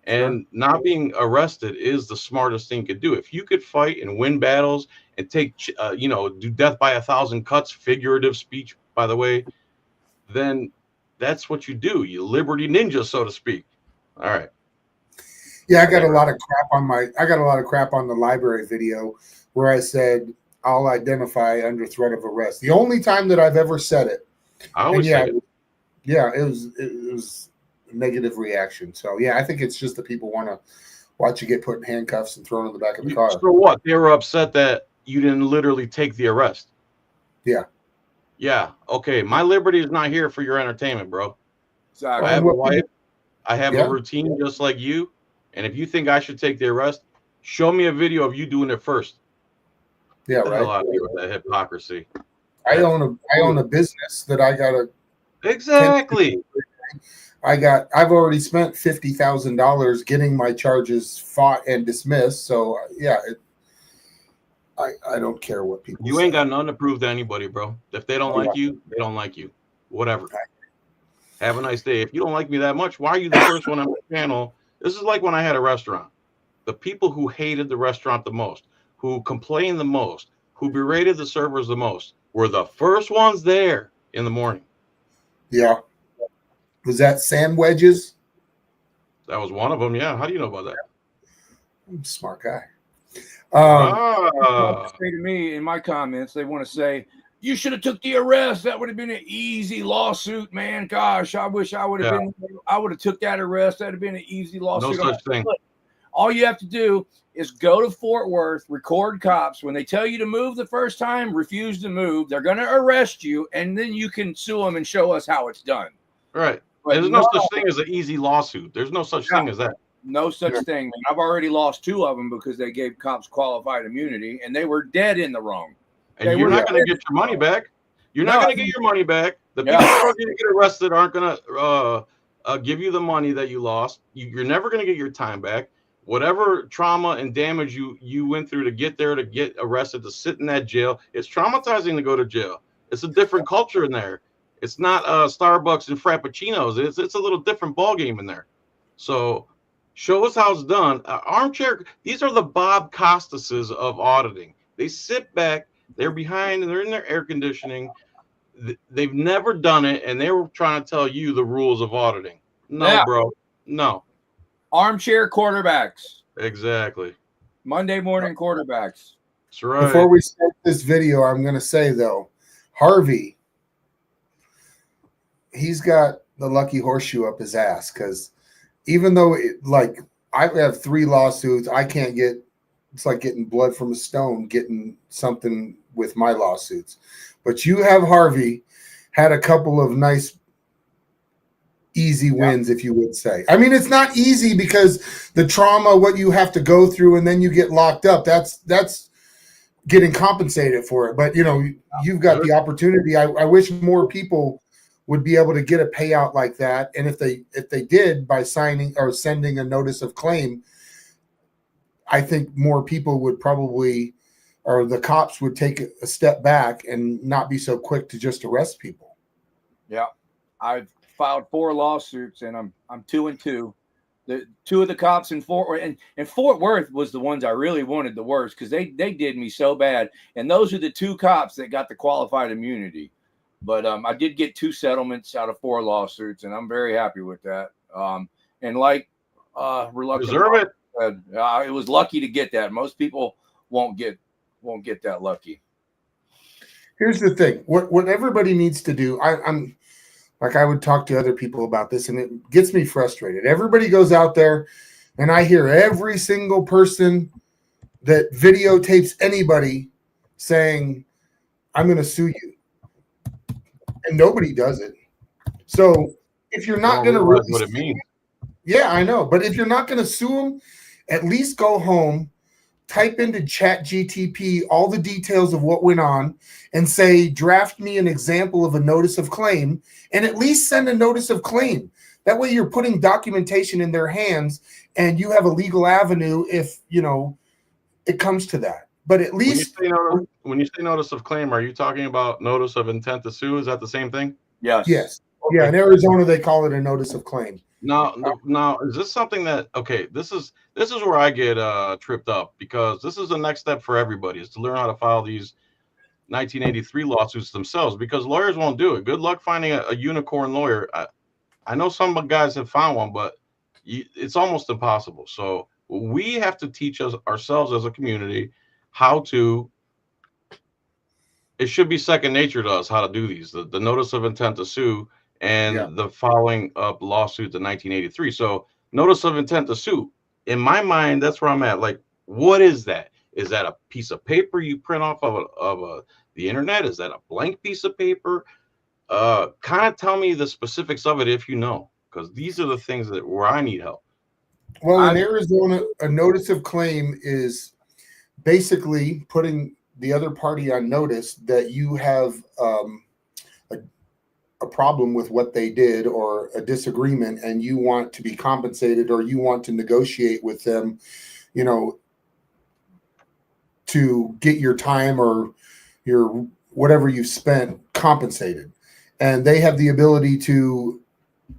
And not being arrested is the smartest thing you could do. If you could fight and win battles and take, do death by 1,000 cuts, figurative speech, by the way, then that's what you do. You liberty ninja, so to speak. All right. Yeah, I got a lot of crap on the library video where I said I'll identify under threat of arrest. The only time that I've ever said it. I always say it. Yeah, it was a negative reaction. So yeah, I think it's just that people want to watch you get put in handcuffs and thrown in the back of the car. So what? They were upset that you didn't literally take the arrest. Yeah. Yeah. Okay. My liberty is not here for your entertainment, bro. Exactly. I have a wife. I have a routine just like you. And if you think I should take the arrest, show me a video of you doing it first. Yeah, right. Hell out of here with that hypocrisy. I own a business that I gotta. Exactly. I've already spent $50,000 getting my charges fought and dismissed. So yeah, I don't care what people. You ain't got nothing to prove to anybody, bro. If they don't like you, they don't like you. Whatever. Have a nice day. If you don't like me that much, why are you the first one on my channel? This is like when I had a restaurant. The people who hated the restaurant the most, who complained the most, who berated the servers the most, were the first ones there in the morning. Yeah. Was that sand wedges? That was one of them. Yeah. How do you know about that? I'm a smart guy. Say to me in my comments, they want to say, you should have took the arrest. That would have been an easy lawsuit, man. Gosh, I wish I would have been. I would have took that arrest. That'd have been an easy lawsuit. No such thing. All you have to do is go to Fort Worth, record cops. When they tell you to move the first time, refuse to move. They're going to arrest you, and then you can sue them and show us how it's done. Right. But there's no such thing as an easy lawsuit. There's no such thing as that. No such thing, man. I've already lost 2 of them because they gave cops qualified immunity, and they were dead in the wrong. And you're not going to get your money back. You're not going to get your money back. The people who are going to get arrested aren't going to give you the money that you lost. You're never going to get your time back. Whatever trauma and damage you went through to get there, to get arrested, to sit in that jail, it's traumatizing to go to jail. It's a different culture in there. It's not Starbucks and Frappuccinos. It's a little different ball game in there. So show us how it's done. Armchair. These are the Bob Costases of auditing. They sit back. They're behind, and they're in their air conditioning. They've never done it, and they were trying to tell you the rules of auditing. No, bro. No. Armchair quarterbacks. Exactly. Monday morning quarterbacks. That's right. Before we start this video, I'm going to say, though, Harvey, he's got the lucky horseshoe up his ass, because even though, I have 3 lawsuits, I can't get, it's like getting blood from a stone, getting something with my lawsuits. But you have, Harvey, had a couple of nice, easy wins, if you would say. I mean, it's not easy because the trauma, what you have to go through, and then you get locked up, that's getting compensated for it. But, you've got the opportunity. I wish more people would be able to get a payout like that. And if they did, by signing or sending a notice of claim, I think more people would probably, or the cops would take a step back and not be so quick to just arrest people. Yeah. I've filed 4 lawsuits, and I'm 2 and 2. The 2 of the cops in Fort Worth, and Fort Worth was the ones I really wanted the worst, because they did me so bad. And those are the 2 cops that got the qualified immunity. But I did get 2 settlements out of 4 lawsuits, and I'm very happy with that. And like reluctant, deserve it. It was lucky to get that. Most people won't get that lucky. Here's the thing: what everybody needs to do. I'm like, I would talk to other people about this, and it gets me frustrated. Everybody goes out there, and I hear every single person that videotapes anybody saying, "I'm going to sue you." And nobody does it. So if you're not going to really what it means. Yeah, I know. But if you're not going to sue them, at least go home, type into ChatGTP all the details of what went on, and say, draft me an example of a notice of claim, and at least send a notice of claim. That way you're putting documentation in their hands, and you have a legal avenue if, it comes to that. But at least when you say notice of claim, are you talking about notice of intent to sue? Is that the same thing? Yes. Okay. Yeah, in Arizona they call it a notice of claim. Now, is this something that this is where I get tripped up, because this is the next step for everybody, is to learn how to file these 1983 lawsuits themselves, because lawyers won't do it. Good luck finding a unicorn lawyer. I know some guys have found one, but it's almost impossible. So we have to teach ourselves as a community how to. It should be second nature to us how to do these. The notice of intent to sue and the following up lawsuit, the 1983. So notice of intent to sue. In my mind, that's where I'm at. Like, what is that? Is that a piece of paper you print off of the internet? Is that a blank piece of paper? Kind of tell me the specifics of it if you know, because these are the things where I need help. Well, in Arizona, a notice of claim is basically putting the other party on notice that you have a problem with what they did, or a disagreement, and you want to be compensated, or you want to negotiate with them, to get your time or your whatever you've spent compensated. And they have the ability to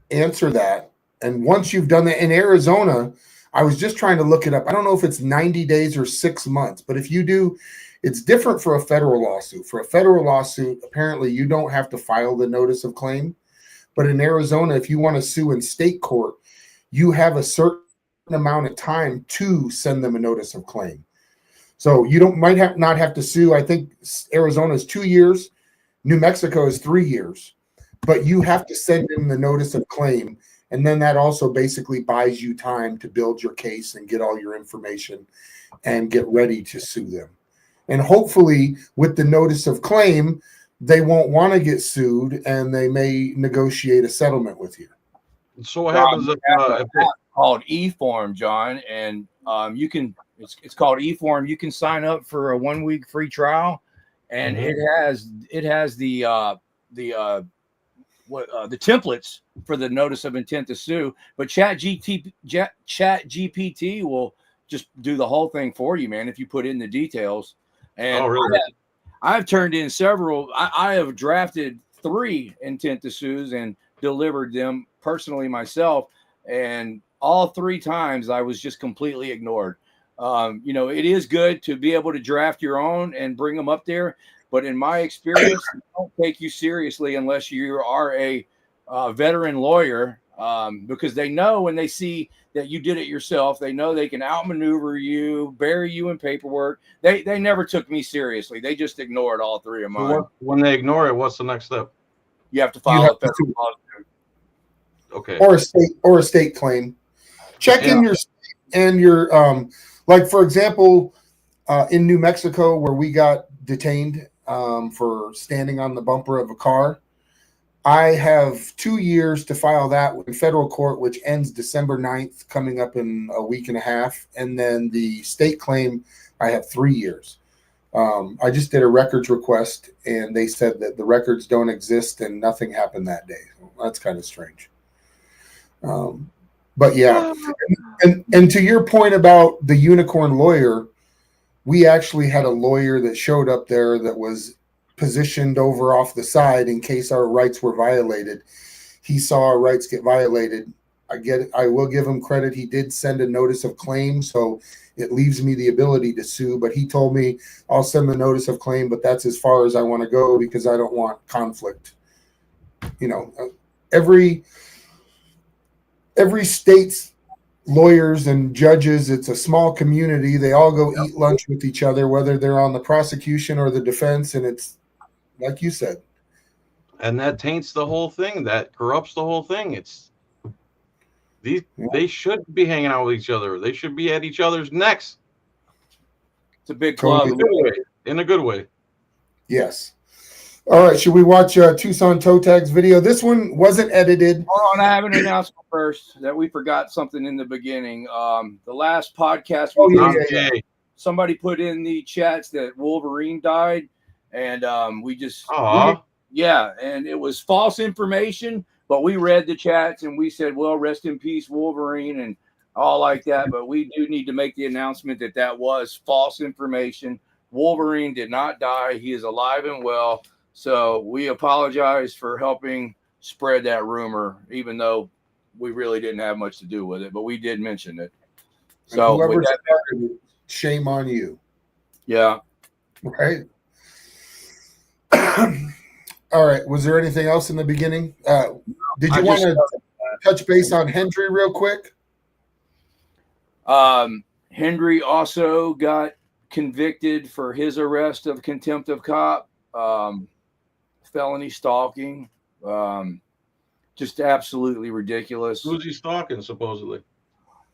answer that. And once you've done that in Arizona, I was just trying to look it up. I don't know if it's 90 days or 6 months, but if you do, it's different for a federal lawsuit. For a federal lawsuit, apparently you don't have to file the notice of claim. But in Arizona, if you want to sue in state court, you have a certain amount of time to send them a notice of claim. So you not have to sue. I think Arizona is 2 years, New Mexico is 3 years, but you have to send in the notice of claim. And then that also basically buys you time to build your case and get all your information and get ready to sue them. And hopefully with the notice of claim, they won't want to get sued and they may negotiate a settlement with you. So what happens if called eForm, John, and you can it's called eForm. You can sign up for a 1 week free trial, and it has the templates for the notice of intent to sue. But ChatGPT will just do the whole thing for you, man, if you put in the details. And really? I've turned in several. I have drafted 3 intent to sues and delivered them personally myself, and all 3 times I was just completely ignored. It is good to be able to draft your own and bring them up there, but in my experience, they don't take you seriously unless you are a veteran lawyer, because they know when they see that you did it yourself, they know they can outmaneuver you, bury you in paperwork. They never took me seriously. They just ignored all 3 of mine. When they ignore it, what's the next step? You have to file a federal lawsuit. Okay. Or a state claim. Check in your state and your like, for example, in New Mexico, where we got detained for standing on the bumper of a car, I have 2 years to file that in federal court, which ends December 9th, coming up in a week and a half. And then the state claim, I have 3 years. I just did a records request, and they said that the records don't exist and nothing happened that day. That's kind of strange. But yeah, and to your point about the unicorn lawyer, we actually had a lawyer that showed up there that was positioned over off the side in case our rights were violated. He saw our rights get violated. I will give him credit. He did send a notice of claim, so it leaves me the ability to sue. But he told me, I'll send the notice of claim, but that's as far as I want to go because I don't want conflict. Every state's lawyers and judges, it's a small community. They all go eat lunch with each other, whether they're on the prosecution or the defense. And it's like you said. And that taints the whole thing. That corrupts the whole thing. They should be hanging out with each other. They should be at each other's necks. It's a big club. In a good way. Yes. All right. Should we watch Tucson Toe Tags video? This one wasn't edited. Hold on. I have an announcement first that we forgot something in the beginning. The last podcast, somebody put in the chats that Wolverine died, and we just, and it was false information, but we read the chats and we said, well, rest in peace, Wolverine, and all like that. But we do need to make the announcement that was false information. Wolverine did not die. He is alive and well. So we apologize for helping spread that rumor, even though we really didn't have much to do with it, but we did mention it. So whoever started it, shame on you. Yeah. Right. All right. Was there anything else in the beginning? Did you want to touch base on Hendry real quick? Hendry also got convicted for his arrest of contempt of cop, felony stalking, just absolutely ridiculous. Who's he stalking, supposedly?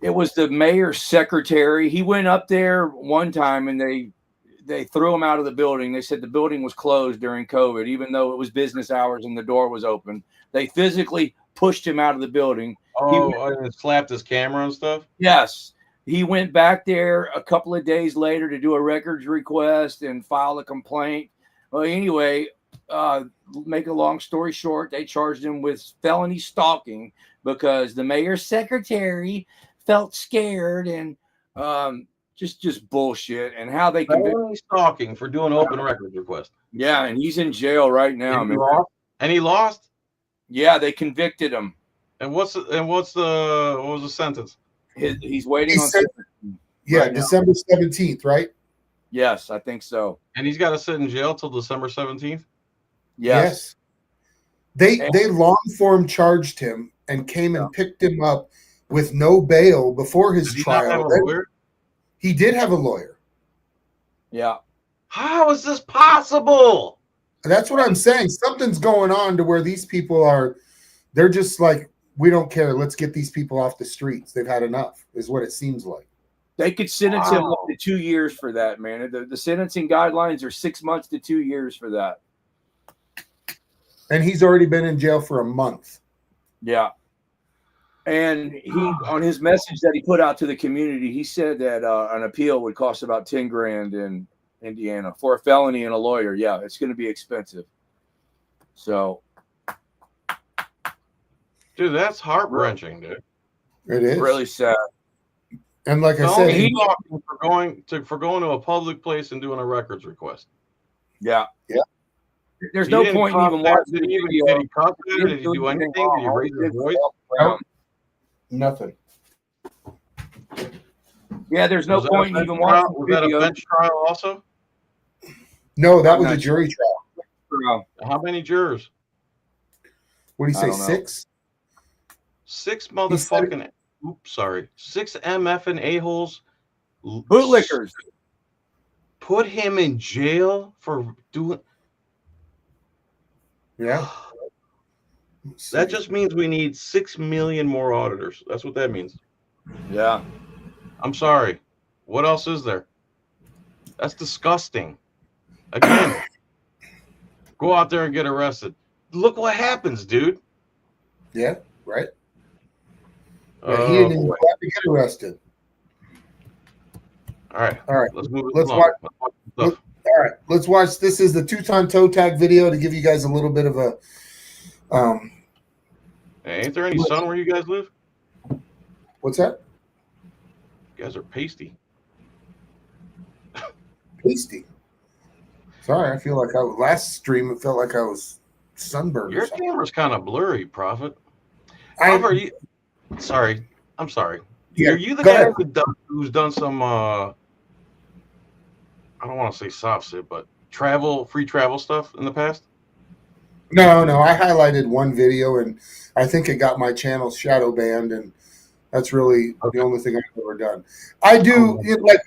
It was the mayor's secretary. He went up there one time and they threw him out of the building. They said the building was closed during COVID, even though it was business hours and the door was open. They physically pushed him out of the building. And slapped his camera and stuff? Yes. He went back there a couple of days later to do a records request and file a complaint. Well, anyway, make a long story short, they charged him with felony stalking because the mayor's secretary felt scared and just bullshit. And how they felony stalking for doing open records request. Yeah, and he's in jail right now, man. And he lost? Yeah, they convicted him. And what was the sentence? He's waiting on right December 17th, right? Yes, I think so. And he's got to sit in jail till December 17th? Yes. They long form charged him and came and picked him up with no bail before his Did he not have trial. a lawyer? He did have a lawyer. Yeah. How is this possible? That's what I'm saying. Something's going on to where these people are, they're just like, we don't care. Let's get these people off the streets. They've had enough, is what it seems like. They could sentence him up to 2 years for that, man. The sentencing guidelines are 6 months to 2 years for that. And he's already been in jail for a month. Yeah. And he, on his message that he put out to the community, he said that an appeal would cost about $10,000 in Indiana for a felony and a lawyer. Yeah, it's going to be expensive. So, dude, that's heart-wrenching, dude. It is really sad. And like I So said, he's for going to a public place and doing a records request. Yeah. Yeah. There's He no didn't point in cuss even that. watching Did the he video. did he cuss that? Did he do anything? Did he raise his voice? nothing. Yeah, there's no Was that a point in bench even trial? watching Was the that a video. bench trial also? No, that I'm was not a jury trial. How many jurors? What do you I say, don't know. 6? 6 said motherfucking. Oops, sorry. 6 MF and a-holes. Bootlickers. Put him in jail for doing. Yeah. That just means we need 6 million more auditors. That's what that means. Yeah. I'm sorry. What else is there? That's disgusting. Again, go out there and get arrested. Look what happens, dude. Yeah, right. Yeah, Oh, he didn't even boy. have to get arrested. All right. All right. Let's move it Let's along. watch. Let's watch some stuff. All right, let's watch. This is the Tucson toe tag video to give you guys a little bit of a. Hey, ain't there any sun where you guys live? What's that? You guys are pasty. Pasty. Sorry, I feel like I was last stream. It felt like I was sunburned. Your camera's kind of blurry, Prophet. I, Prophet, are you, sorry, I'm sorry. Yeah, Are you the go guy ahead. who's done some? I don't want to say soft shit, but free travel stuff in the past? No, I highlighted one video, and I think it got my channel shadow banned, and that's really the only thing I've ever done. I do like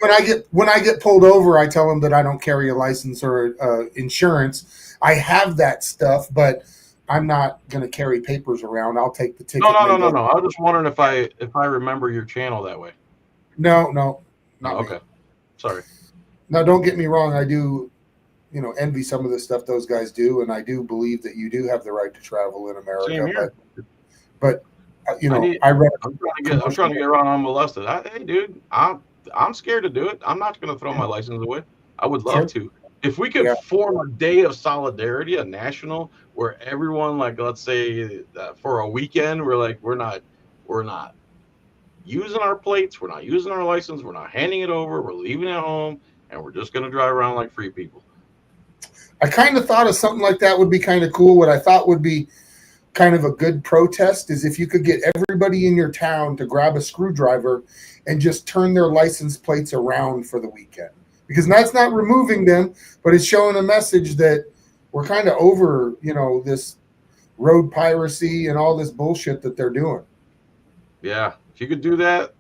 when I get pulled over, I tell them that I don't carry a license or insurance. I have that stuff, but I'm not going to carry papers around. I'll take the ticket. No. I was just wondering if I remember your channel that way. No, not Okay. Sorry. Now, don't get me wrong. I do, envy some of the stuff those guys do, and I do believe that you do have the right to travel in America. Same here. But I'm trying to get around unmolested. Hey, dude, I'm scared to do it. I'm not going to throw my license away. I would love to. If we could form a day of solidarity, a national, where everyone, like, let's say for a weekend, we're not using our plates, we're not using our license, we're not handing it over, we're leaving it home, and we're just going to drive around like free people. I kind of thought of something like that would be kind of cool. What I thought would be kind of a good protest is if you could get everybody in your town to grab a screwdriver and just turn their license plates around for the weekend. Because that's not removing them, but it's showing a message that we're kind of over, this road piracy and all this bullshit that they're doing. Yeah, if you could do that,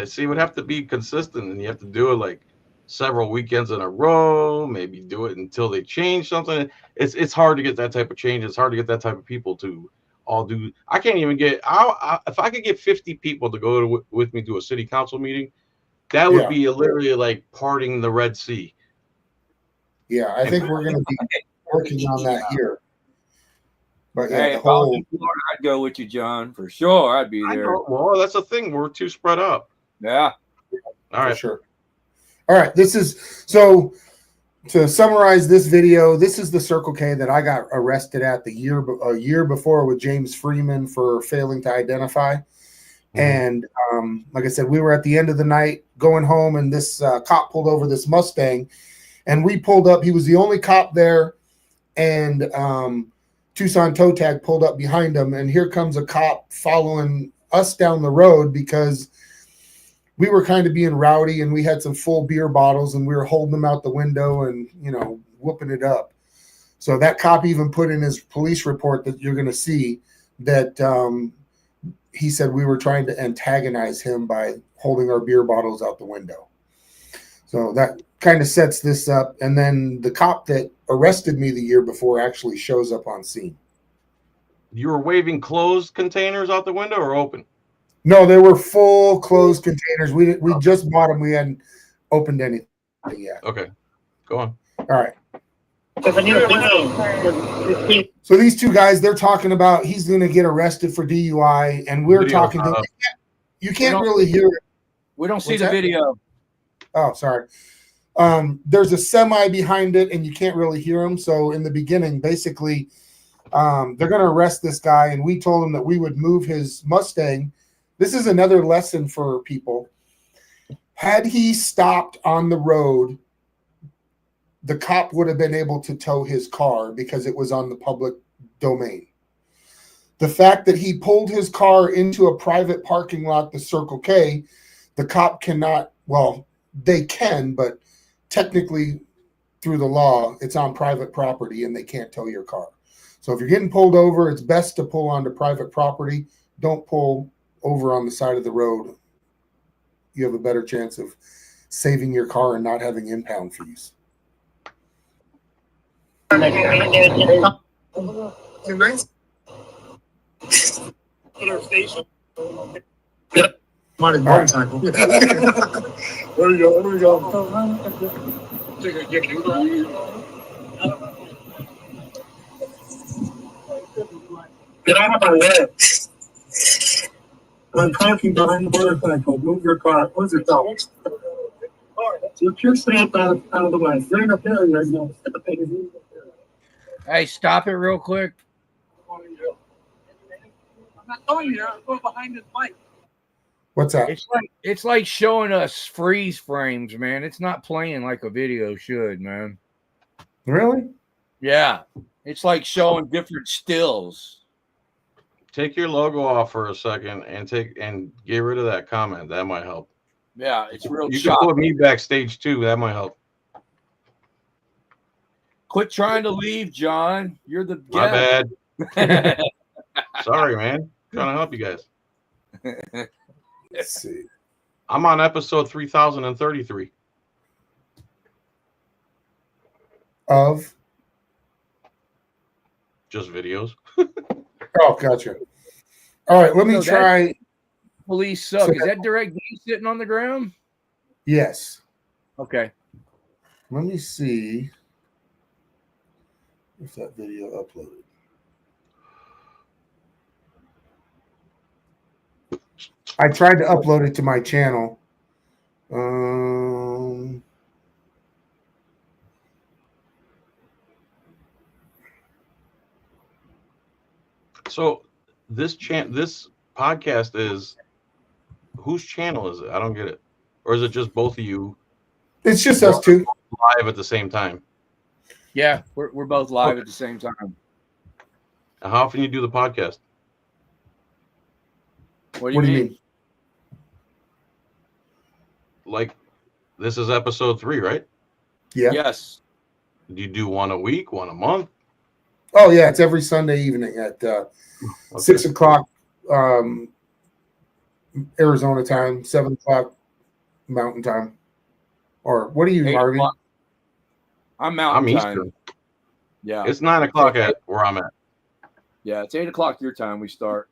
see, it would have to be consistent, and you have to do it like several weekends in a row. Maybe do it until they change something. It's hard to get that type of change. It's hard to get that type of people to all do. I can't even get. If I could get 50 people to go with me to a city council meeting, that would be literally like parting the Red Sea. Yeah, I think we're going to be working on that here. But hey, if I was in Florida, I'd go with you, John, for sure. I'd be there. Well, that's the thing. We're too spread out. Yeah. All right. For sure. All right. So to summarize this video, this is the Circle K that I got arrested at a year before with James Freeman for failing to identify. Mm-hmm. And like I said, we were at the end of the night going home, and this cop pulled over this Mustang, and we pulled up. He was the only cop there, and Tucson Toe Tag pulled up behind him, and here comes a cop following us down the road because we were kind of being rowdy, and we had some full beer bottles, and we were holding them out the window and, whooping it up. So that cop even put in his police report that you're going to see that he said we were trying to antagonize him by holding our beer bottles out the window. So that kind of sets this up. And then the cop that arrested me the year before actually shows up on scene. You were waving closed containers out the window or open? No, they were full closed containers. We just bought them. We hadn't opened anything yet. Okay, go on. All right. So these two guys, they're talking about he's going to get arrested for DUI, and we're talking to. You can't really hear it. We don't see the video. Oh, sorry. There's a semi behind it, and you can't really hear him. So in the beginning, basically, they're going to arrest this guy, and we told him that we would move his Mustang. This is another lesson for people. Had he stopped on the road, the cop would have been able to tow his car because it was on the public domain. The fact that he pulled his car into a private parking lot, the Circle K, the cop cannot, well, they can, but technically through the law, it's on private property and they can't tow your car. So if you're getting pulled over, it's best to pull onto private property. Don't pull over on the side of the road. You have a better chance of saving your car and not having impound fees. Motorcycle. There we go. There we go. Get out of my way. I'm talking behind the motorcycle. Move your car. What's it called? You can't stand out of the way. You're in a failure right now. Hey, stop it real quick. I'm not going here. I'm going behind his bike. What's that? It's like showing us freeze frames, man. It's not playing like a video should, man. Really? Yeah. It's like showing different stills. Take your logo off for a second and get rid of that comment. That might help. Yeah, it's real. You can put me backstage too. That might help. Quit trying to leave, John. You're the My bad. Sorry, man. Trying to help you guys. Let's see. I'm on episode 3033. Of? Just videos. Oh, gotcha. All right, let me try. Police suck. Is that Direct D sitting on the ground? Yes. Okay. Let me see if that video uploaded. I tried to upload it to my channel. So this podcast is whose channel is it? I don't get it. Or is it just both of you? It's just us two live at the same time. Yeah, we're both live at the same time. And how often you do the podcast? What do you mean? Like, this is episode 3, right? Yeah. Yes. Do you do one a week, one a month? Oh yeah, it's every Sunday evening at 6 o'clock Arizona time, 7 o'clock Mountain time. Or what are you, Marvin? I'm Mountain time. Eastern. Yeah. It's 9 o'clock at where I'm at. Yeah, it's 8 o'clock your time we start.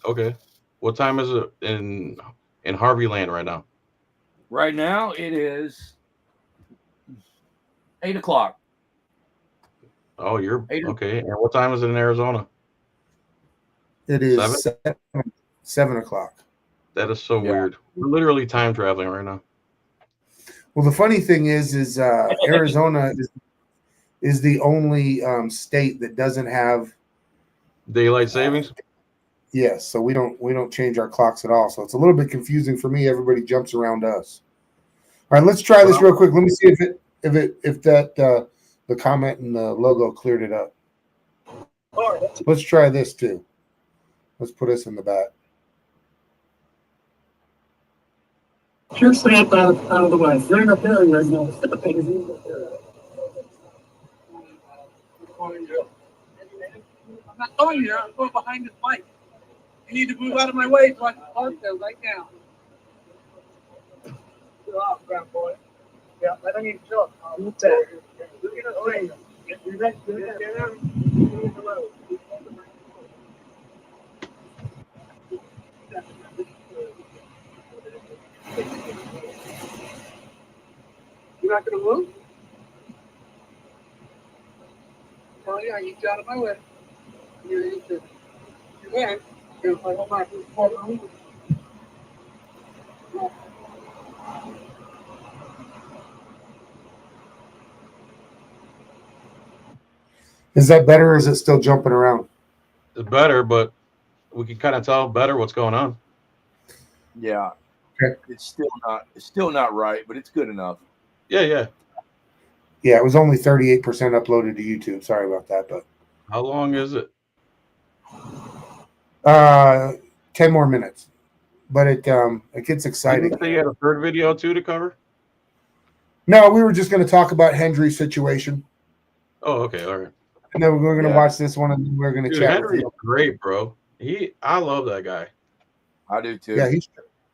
Okay. What time is it in Harvey Land right now? Right now it is 8 o'clock. Oh, you're okay. And what time is it in Arizona? It is 7 o'clock. That is so weird. We're literally time traveling right now. Well, the funny thing is Arizona is the only state that doesn't have daylight savings. Yes, so we don't change our clocks at all. So it's a little bit confusing for me. Everybody jumps around us. All right, let's try this real quick. Let me see if that the comment and the logo cleared it up. Let's try this too. Let's put us in the back. Just stand out of the way. You're in a failure right now. I'm not going here. I'm going behind his bike. You need to move out of my way so I can park there right now. Get off, ground boy. Yeah, I don't need to talk. Look at it. Look at it. You're not going to move? Tell you, I need you out of my way. You can. You're going to fight on my. Is that better or is it still jumping around? It's better, but we can kind of tell better what's going on. Yeah. Okay. It's still not right, but it's good enough. Yeah. Yeah, it was only 38% uploaded to YouTube. Sorry about that, but How long is it? 10 more minutes. But it gets exciting. Didn't you had a third video too to cover? No, we were just going to talk about Hendry's situation. Oh, okay, all right. And then we're going to watch this one, and then we're going to chat Henry's with you. great, bro. I love that guy. I do too. Yeah,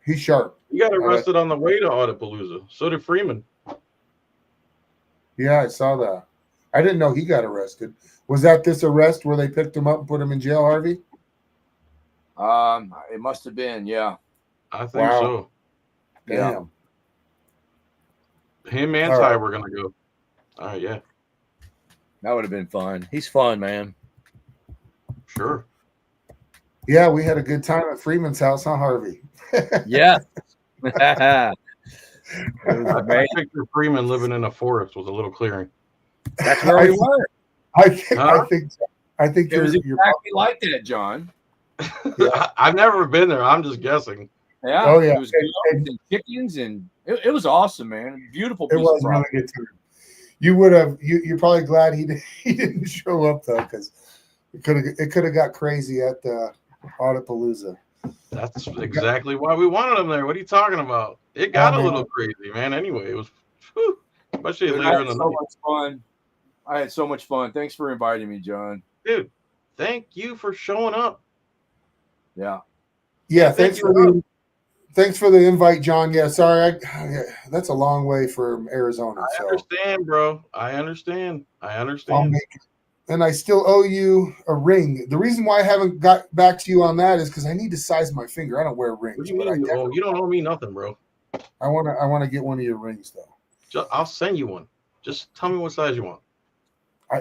he's sharp. He got arrested on the way to Auditapalooza. So did Freeman. Yeah, I saw that. I didn't know he got arrested. Was that this arrest where they picked him up and put him in jail, Harvey? It must have been, yeah. I think so. Damn. Yeah. Him and Ty were gonna go. All right, yeah. That would have been fun. He's fun, man. Sure. Yeah, we had a good time at Freeman's house, huh, Harvey? Yeah. I picture Freeman living in a forest with a little clearing. That's where we were. I think It was you're exactly like that, John. Yeah. I've never been there. I'm just guessing. Yeah. Oh, yeah. It was goats and chickens, and it was awesome, man. Beautiful piece It was of really property. good time. You would have. You're probably glad he didn't show up though, because it could have got crazy at the Auditapalooza. That's exactly why we wanted him there. What are you talking about? It got a little crazy, man. Anyway, it was, especially Dude, later in the night. much fun. I had so much fun. Thanks for inviting me, John. Dude, thank you for showing up. Yeah. Yeah, thanks for the invite, John. Yeah, sorry, that's a long way from Arizona. I understand, bro. I understand. And I still owe you a ring. The reason why I haven't got back to you on that is because I need to size my finger. I don't wear rings. What do you mean? You don't owe me nothing, bro. I want to get one of your rings though. I'll send you one. Just tell me what size you want.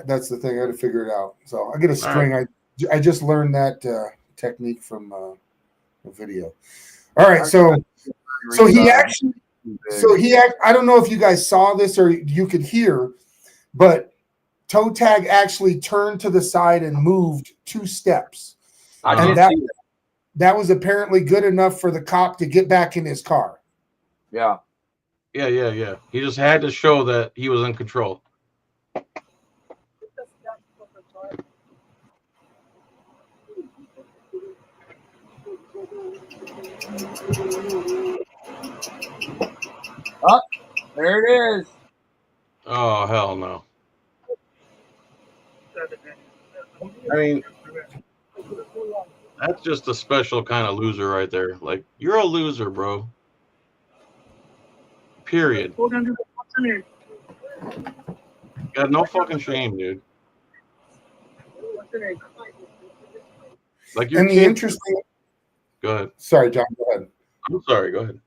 That's the thing. I got to figure it out. So I get a string. Right. I just learned that technique from a video. All right. So he actually. I don't know if you guys saw this or you could hear, but toe tag actually turned to the side and moved 2 steps. That was apparently good enough for the cop to get back in his car. Yeah. Yeah. He just had to show that he was in control. Oh, there it is. Oh, hell no. I mean, that's just a special kind of loser right there. Like, you're a loser, bro. Period. Got no fucking shame, dude. Like, and the interesting. Go ahead. Sorry, John. Go ahead. I'm sorry. Go ahead.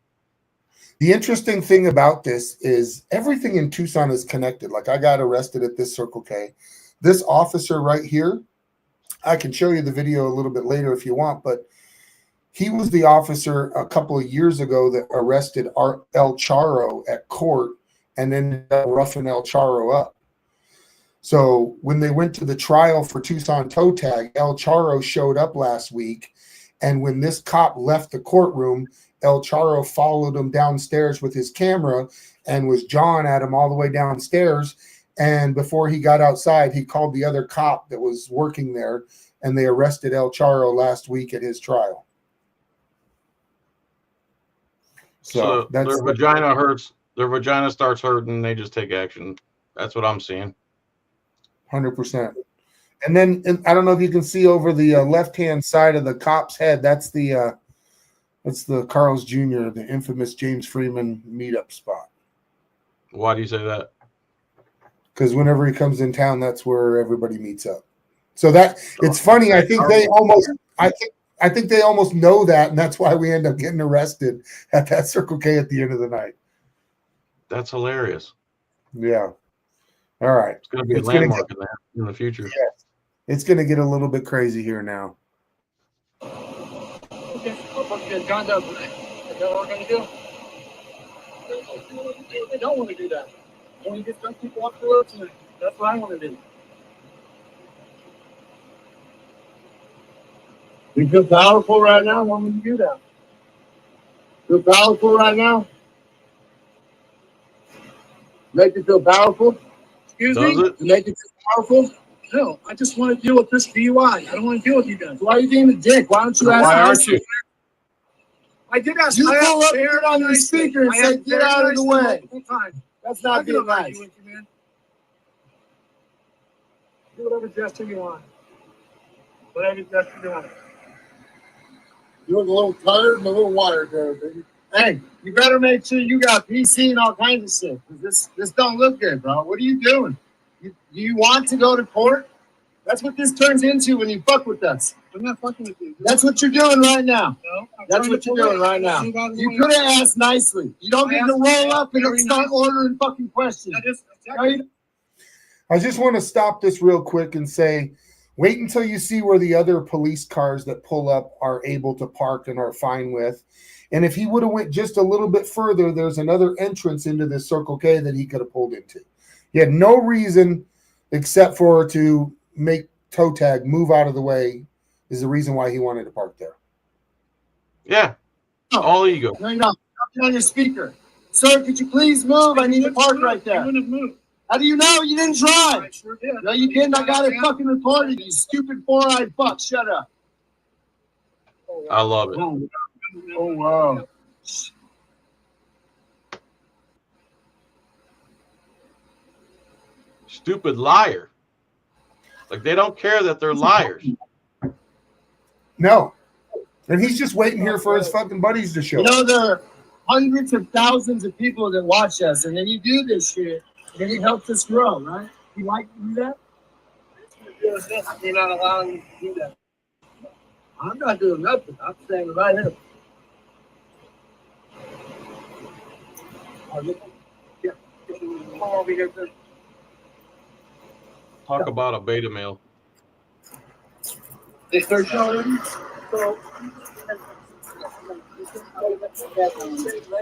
The interesting thing about this is everything in Tucson is connected. Like, I got arrested at this Circle K. This officer right here, I can show you the video a little bit later if you want, but he was the officer a couple of years ago that arrested El Charro at court and then roughing El Charro up. So when they went to the trial for Tucson toe tag, El Charro showed up last week. And when this cop left the courtroom, El Charro followed him downstairs with his camera and was jawing at him all the way downstairs. And before he got outside, he called the other cop that was working there, and they arrested El Charro last week at his trial. So their vagina hurts. Their vagina starts hurting. They just take action. That's what I'm seeing. 100%. And then I don't know if you can see over the left-hand side of the cop's head. That's the Carl's Jr., the infamous James Freeman meetup spot. Why do you say that? Because whenever he comes in town, that's where everybody meets up. So that it's funny. I think they almost know that, and that's why we end up getting arrested at that Circle K at the end of the night. That's hilarious. Yeah. All right. It's going to be a landmark in the future. Yeah. It's going to get a little bit crazy here now. Okay, I'll fucking get John up tonight. Is that what we're gonna do? I don't want to do that. I want to get some people off the road tonight. That's what I want to do. You feel powerful right now? Why would you do that? Feel powerful right now? Make you feel powerful? Excuse Does me? it? Make you feel powerful? No, I just want to deal with this DUI. I don't want to deal with you guys. Why are you being a dick? Why don't you ask? Why aren't you? I did ask. You I pull asked up very on your nicely. speaker and I say, asked "Get very out of the nicely way." multiple times. That's I'm not not being gonna argue nice. with you, man. Do whatever gesture you want. Whatever gesture you want. You look a little tired and a little wired there, baby. Hey, you better make sure you got PC and all kinds of shit. 'Cause this don't look good, bro. What are you doing? You want to go to court? That's what this turns into when you fuck with us. I'm not fucking with you. That's what you're doing right now. No, That's what you're doing right now. You could have asked nicely. You don't get to roll up and start ordering fucking questions. I just want to stop this real quick and say, wait until you see where the other police cars that pull up are able to park and are fine with. And if he would have went just a little bit further, there's another entrance into this Circle K that he could have pulled into. He had no reason except for to make toe tag move out of the way is the reason why he wanted to park there. Yeah. All ego. No, you're not. You're on your speaker. Sir, could you please move? I need to park right there. How do you know? You didn't drive. I sure did. No, you didn't. I got it fucking recorded, you stupid four-eyed fuck. Shut up. I love it. Oh, wow. Stupid liar. Like they don't care that they're liars. No. And he's just waiting here for his fucking buddies to show You up. know, there are hundreds of thousands of people that watch us, and then you do this shit, and then it helps us grow, right? You like to do that? You're not allowing me to do that. I'm not doing nothing. I'm standing right here. Yeah. Come over here, sir. Talk about a beta male. They search already? So,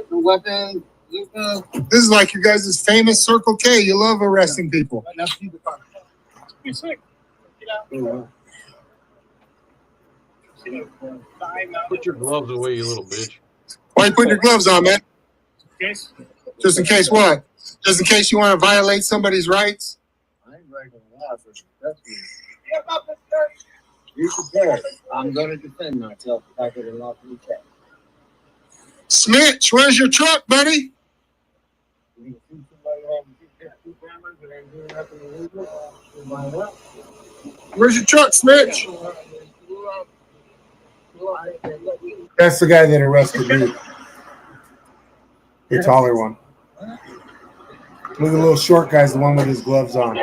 The weapon. This is like your guys' famous Circle K. You love arresting people. now see the car. You're sick. Get out. Put your gloves away, you little bitch. Why you putting your gloves on, man? Case? Just in case what? Just in case you want to violate somebody's rights? I ain't breaking the law for that's me. You prepared. I'm going to defend myself if I get a lawful check. Smitch, where's your truck, buddy? Where's your truck, Smitch? That's the guy that arrested me. The taller one. Look at the little short guy's the one with his gloves on.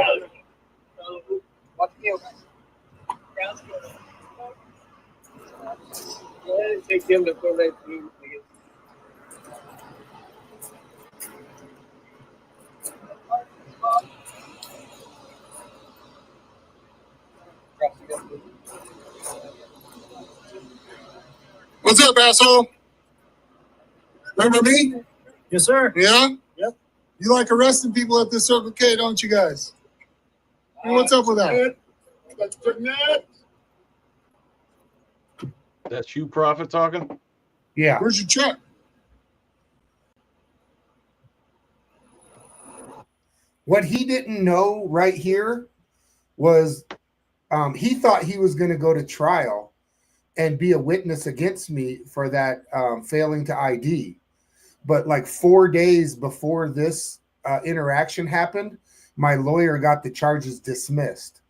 Take him to go right through. What's up, asshole? Remember me? Yes, sir. Yeah? Yep. You like arresting people at the Circle K, don't you guys? Hey, what's up with that? That's you, Prophet, talking? Yeah. Where's your truck? What he didn't know right here was he thought he was going to go to trial and be a witness against me for that failing to ID. But like 4 days before this interaction happened, my lawyer got the charges dismissed.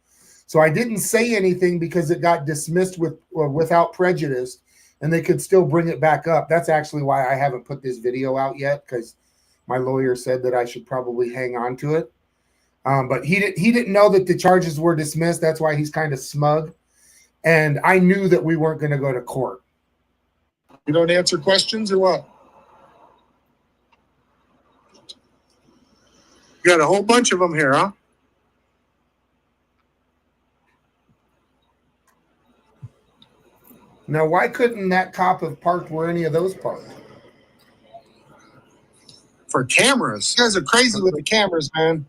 So I didn't say anything because it got dismissed without prejudice, and they could still bring it back up. That's actually why I haven't put this video out yet, because my lawyer said that I should probably hang on to it. But he didn't know that the charges were dismissed. That's why he's kind of smug. And I knew that we weren't going to go to court. You don't answer questions or what? You got a whole bunch of them here, huh? Now, why couldn't that cop have parked where any of those parked? For cameras. You guys are crazy with the cameras, man.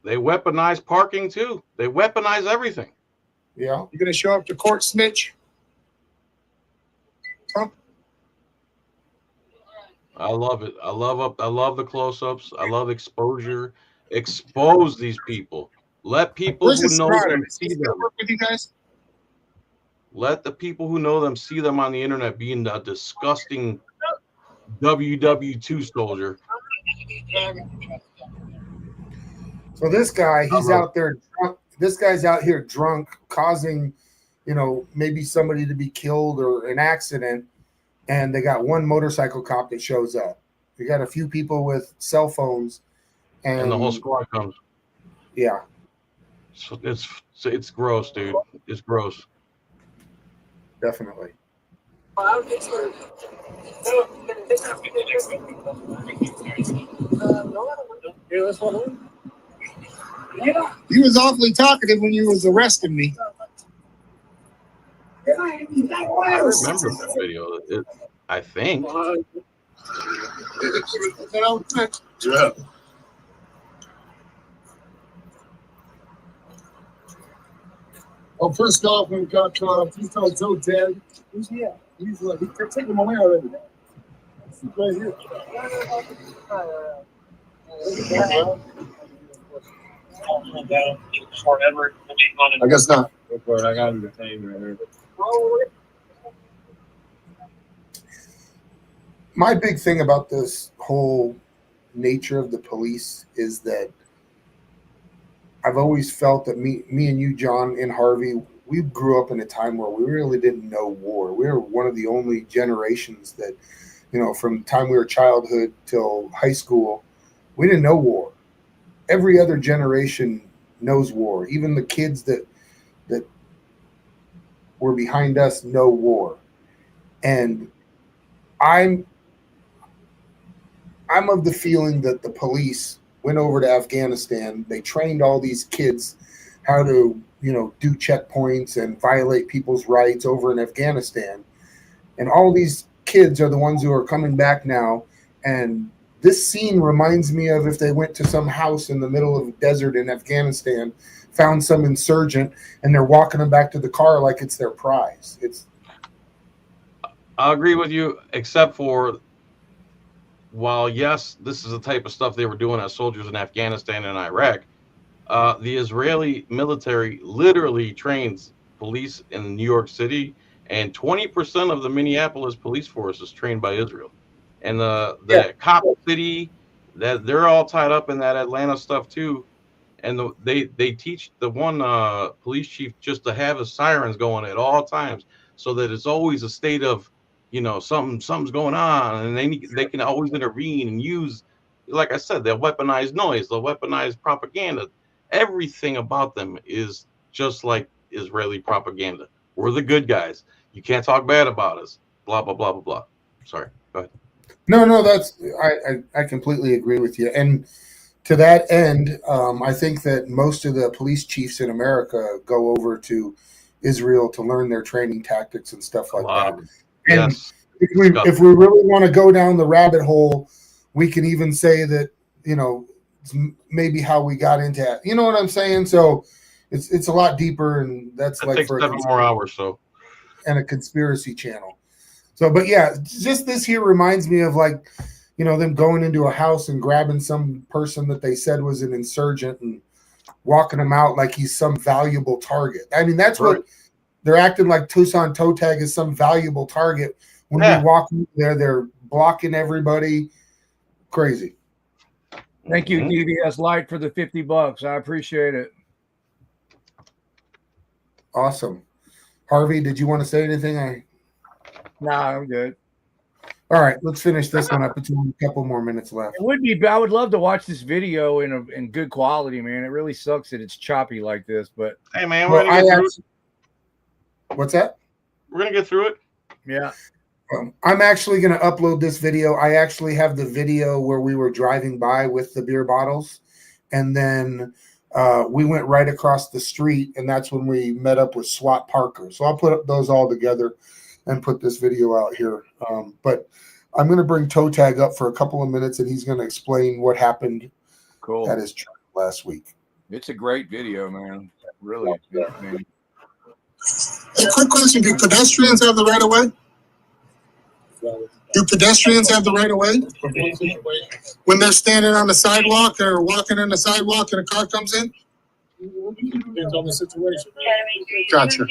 They weaponize parking too. They weaponize everything. Yeah. You gonna show up to court, snitch? Huh? I love it. I love the close-ups. I love exposure. Expose these people. Let people Where's who this know started? them Is see this gonna them. work with you guys? Let the people who know them see them on the internet being a disgusting WW2 soldier. So this guy, he's out there drunk. This guy's out here drunk, causing, maybe somebody to be killed or an accident. And they got one motorcycle cop that shows up. You got a few people with cell phones, And the whole squad comes. Yeah. So it's gross, dude. It's gross. Definitely. He was awfully talkative when you was arresting me. I remember that video. I think. Yeah. Well, first off, when we got caught up, he told Toe Ted. Who's he at? He's like, he kept taking him away already. He's right here. I guess not. I got him detained right here. My big thing about this whole nature of the police is that I've always felt that me and you, John, and Harvey, we grew up in a time where we really didn't know war. We were one of the only generations that, from the time we were childhood till high school, we didn't know war. Every other generation knows war. Even the kids that were behind us know war. And I'm of the feeling that the police went over to Afghanistan. They trained all these kids how to, do checkpoints and violate people's rights over in Afghanistan. And all these kids are the ones who are coming back now. And this scene reminds me of if they went to some house in the middle of a desert in Afghanistan, found some insurgent, and they're walking them back to the car like it's their prize. I agree with you, except for, while yes, this is the type of stuff they were doing as soldiers in Afghanistan and Iraq, the Israeli military literally trains police in New York City, and 20% of the Minneapolis police force is trained by Israel. And the cop city, that they're all tied up in that Atlanta stuff too. And they teach the one police chief just to have his sirens going at all times, so that it's always a state of, something's going on, and they can always intervene and use, like I said, they'll weaponize noise, they'll weaponize propaganda. Everything about them is just like Israeli propaganda. We're the good guys. You can't talk bad about us. Blah blah blah blah blah. Sorry. Go ahead. No, that's I completely agree with you. And to that end, I think that most of the police chiefs in America go over to Israel to learn their training tactics and stuff like that. And Yes. if we really want to go down the rabbit hole, we can even say that, it's maybe how we got into it. You know what I'm saying? So it's a lot deeper, and that's It like takes for 7 more hours. So. And a conspiracy channel. So, but yeah, just this here reminds me of like, them going into a house and grabbing some person that they said was an insurgent and walking him out like he's some valuable target. I mean, that's Right. what they're acting like. Tucson Toe Tag is some valuable target. When we walk in there, they're blocking everybody. Crazy. Thank you, DVS Light, for the $50. I appreciate it. Awesome. Harvey, did you want to say anything? Nah, I'm good. All right, let's finish this one up. It's only a couple more minutes left. It would be. I would love to watch this video in good quality, man. It really sucks that it's choppy like this, but Hey, man, we're gonna get through it. What's that? We're gonna get through it. Yeah. I'm actually going to upload this video. I actually have the video where we were driving by with the beer bottles, and then we went right across the street, and that's when we met up with SWAT Parker. So I'll put those all together and put this video out here. But I'm going to bring Toe Tag up for a couple of minutes, and he's going to explain what happened at his trial last week. It's a great video, man. Really. Man. A quick question: do pedestrians have the right of way? Do pedestrians have the right of way when they're standing on the sidewalk or walking on the sidewalk and a car comes in? Depends on the situation. Gotcha.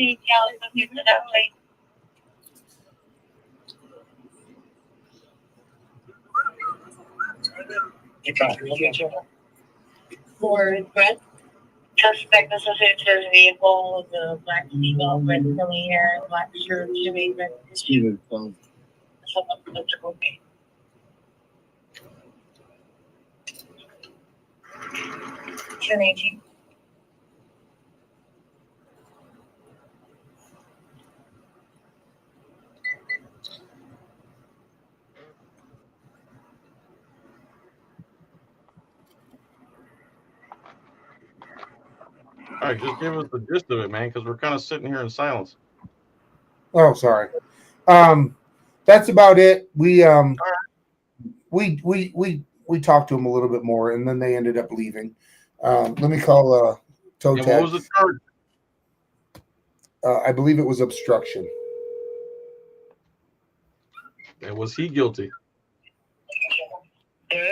For Brett, suspect associated to his vehicle, the black female, red curly hair, black shirt, Jimmy, red history. Someone looks okay. All right, just give us the gist of it, man, because we're kind of sitting here in silence. Oh, sorry. That's about it. We talked to him a little bit more, and then they ended up leaving. Let me call Toe Tag. What was the charge? I believe it was obstruction. And was he guilty?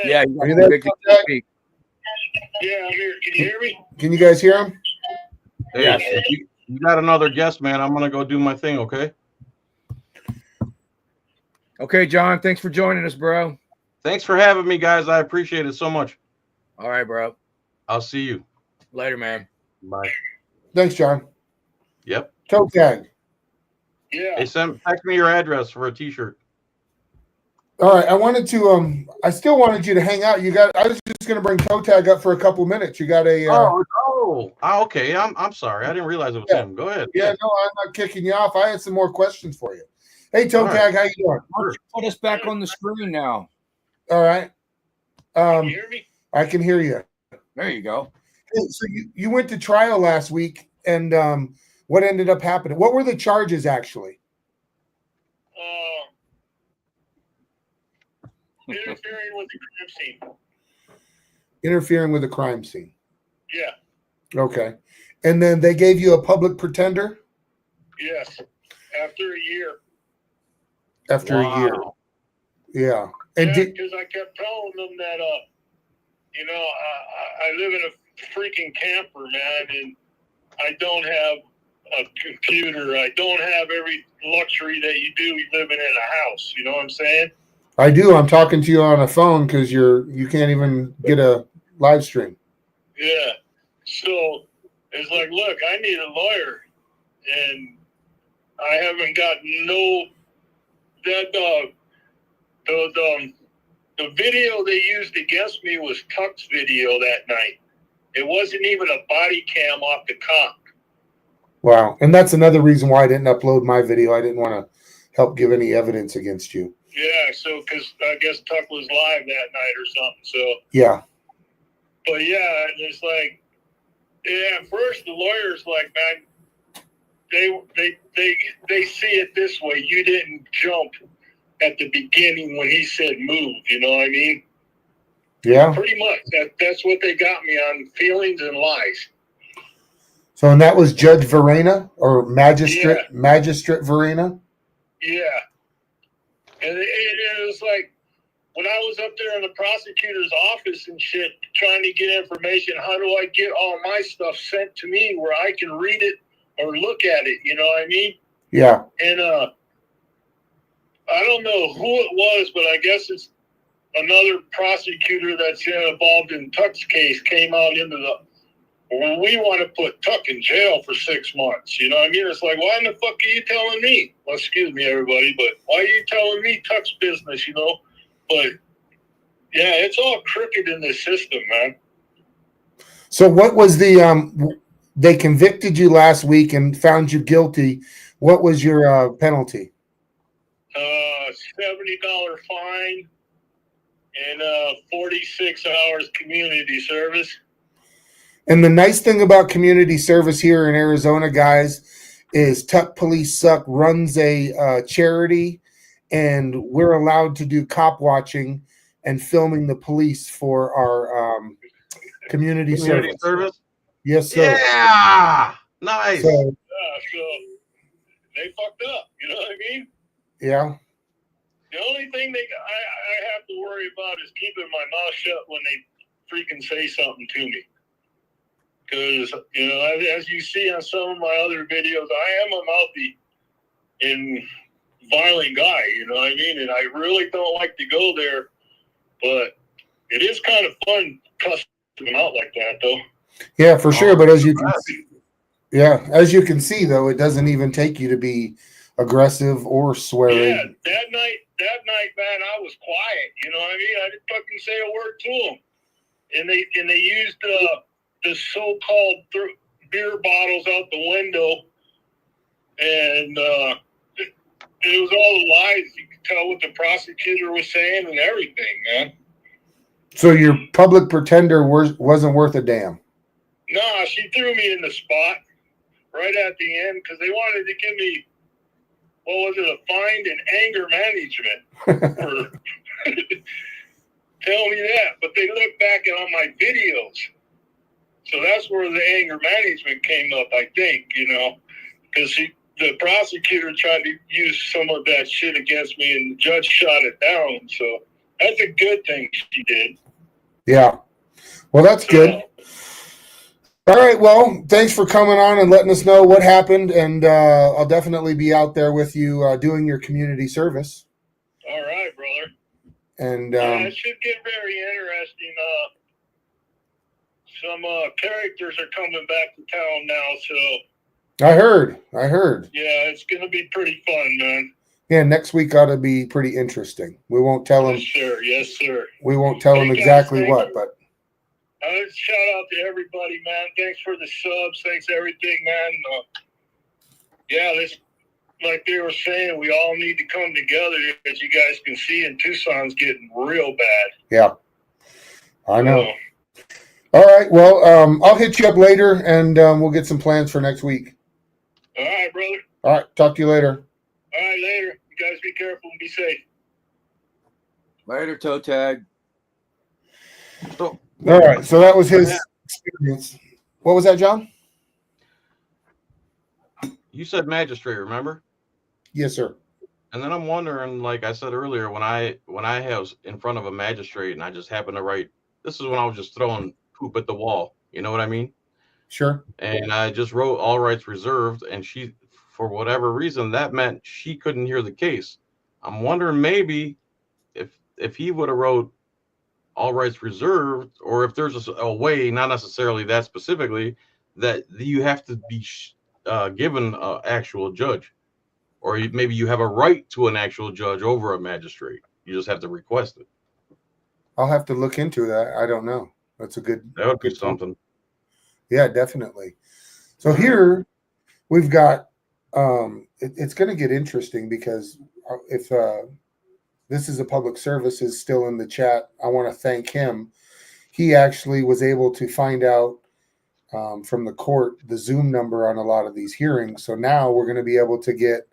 Yeah. Are you there, Toe Tag? Yeah, I'm here. Can you hear me? Can you guys hear him? Hey, Yeah. you got another guest, man. I'm gonna go do my thing, okay? Okay, John. Thanks for joining us, bro. Thanks for having me, guys. I appreciate it so much. All right, bro. I'll see you Later, man. Bye. Thanks, John. Yep. Toe Tag. Yeah. Hey, text me your address for a T-shirt. All right, I wanted to I still wanted you to hang out. I was just gonna bring Toe Tag up for a couple minutes. You got a okay. I'm sorry. I didn't realize it was him. Go ahead. Yeah, no, I'm not kicking you off. I had some more questions for you. Hey, Toe Tag, how you doing? Why don't you put us back on the screen now? All right. Can you hear me? I can hear you. There you go. Hey, so you went to trial last week, and what ended up happening? What were the charges actually? Interfering with the crime scene. Interfering with a crime scene. Yeah. Okay. And then they gave you a public pretender? Yes. After a year. After a year. Yeah. And because I kept telling them that, I live in a freaking camper, man, and I don't have a computer. I don't have every luxury that you do living in a house. You know what I'm saying? I do. I'm talking to you on a phone because you can't even get a live stream. Yeah. So it's like, look, I need a lawyer, and I haven't got the video they used against me was Tuck's video that night. It wasn't even a body cam off the cop. Wow. And that's another reason why I didn't upload my video. I didn't want to help give any evidence against you. Yeah, so because I guess Tuck was live that night or something. So yeah. But yeah, it's like, at first the lawyer's like, man, they see it this way. You didn't jump at the beginning when he said move. You know what I mean? Yeah. Pretty much. That's what they got me on, feelings and lies. So, and that was Judge Verena or Magistrate Verena? Yeah. And it was like, when I was up there in the prosecutor's office and shit, trying to get information, how do I get all my stuff sent to me where I can read it or look at it? You know what I mean? Yeah. And I don't know who it was, but I guess it's another prosecutor that's involved in Tuck's case came out into Well, we want to put Tuck in jail for 6 months. You know what I mean? It's like, why in the fuck are you telling me? Well, excuse me, everybody, but why are you telling me Tuck's business, you know? But, yeah, it's all crooked in this system, man. So what was the they convicted you last week and found you guilty. What was your penalty? $70 fine and 46 hours community service. And the nice thing about community service here in Arizona, guys, is Tuck Police Suck runs a charity, and we're allowed to do cop watching and filming the police for our community service. Yes, sir. Yeah, nice. So, So they fucked up. You know what I mean? yeah. The only thing I have to worry about is keeping my mouth shut when they freaking say something to me. Because, you know, as you see on some of my other videos, I am a mouthy and violent guy, you know what I mean? And I really don't like to go there, but it is kind of fun cussing them out like that, though. Yeah, for sure. But as you can see, though, it doesn't even take you to be aggressive or swearing. Yeah, that night, man, I was quiet. You know what I mean? I didn't fucking say a word to them. And they used the so-called beer bottles out the window, and it was all lies. You could tell what the prosecutor was saying and everything, man. So your public pretender wasn't worth a damn. Nah, she threw me in the spot right at the end because they wanted to give me, what was it, a fine and anger management for telling me that. But they looked back on my videos. So that's where the anger management came up, I think, you know, because the prosecutor tried to use some of that shit against me and the judge shot it down. So that's a good thing she did. Yeah. Well, that's good. All right. Well, thanks for coming on and letting us know what happened. And I'll definitely be out there with you doing your community service. All right, brother. And it should get very interesting. Some characters are coming back to town now, so. I heard. Yeah, it's going to be pretty fun, man. Yeah, next week ought to be pretty interesting. We won't tell them. Yes, sir. We won't tell them exactly what, but. Shout out to everybody, man. Thanks for the subs. Thanks everything, man. Yeah, this, like they were saying, we all need to come together. As you guys can see, and Tucson's getting real bad. Yeah, I know. All right. Well, I'll hit you up later, and we'll get some plans for next week. All right, brother. All right. Talk to you later. All right, later. You guys be careful and be safe. Later, toe tag. All right. So that was his experience. What was that, John? You said magistrate, remember? Yes, sir. And then I'm wondering, like I said earlier, when I was in front of a magistrate and I just happened to write, this is when I was just throwing poop at the wall. You know what I mean? Sure. And I just wrote all rights reserved, and she, for whatever reason, that meant she couldn't hear the case. I'm wondering maybe if he would have wrote all rights reserved, or if there's a way, not necessarily that specifically, that you have to be given an actual judge, or maybe you have a right to an actual judge over a magistrate. You just have to request it. I'll have to look into that. I don't know. That's a good. That would be something. Yeah, definitely. So here we've got. It's going to get interesting because if this is a public service is still in the chat, I want to thank him. He actually was able to find out from the court the Zoom number on a lot of these hearings. So now we're going to be able to get.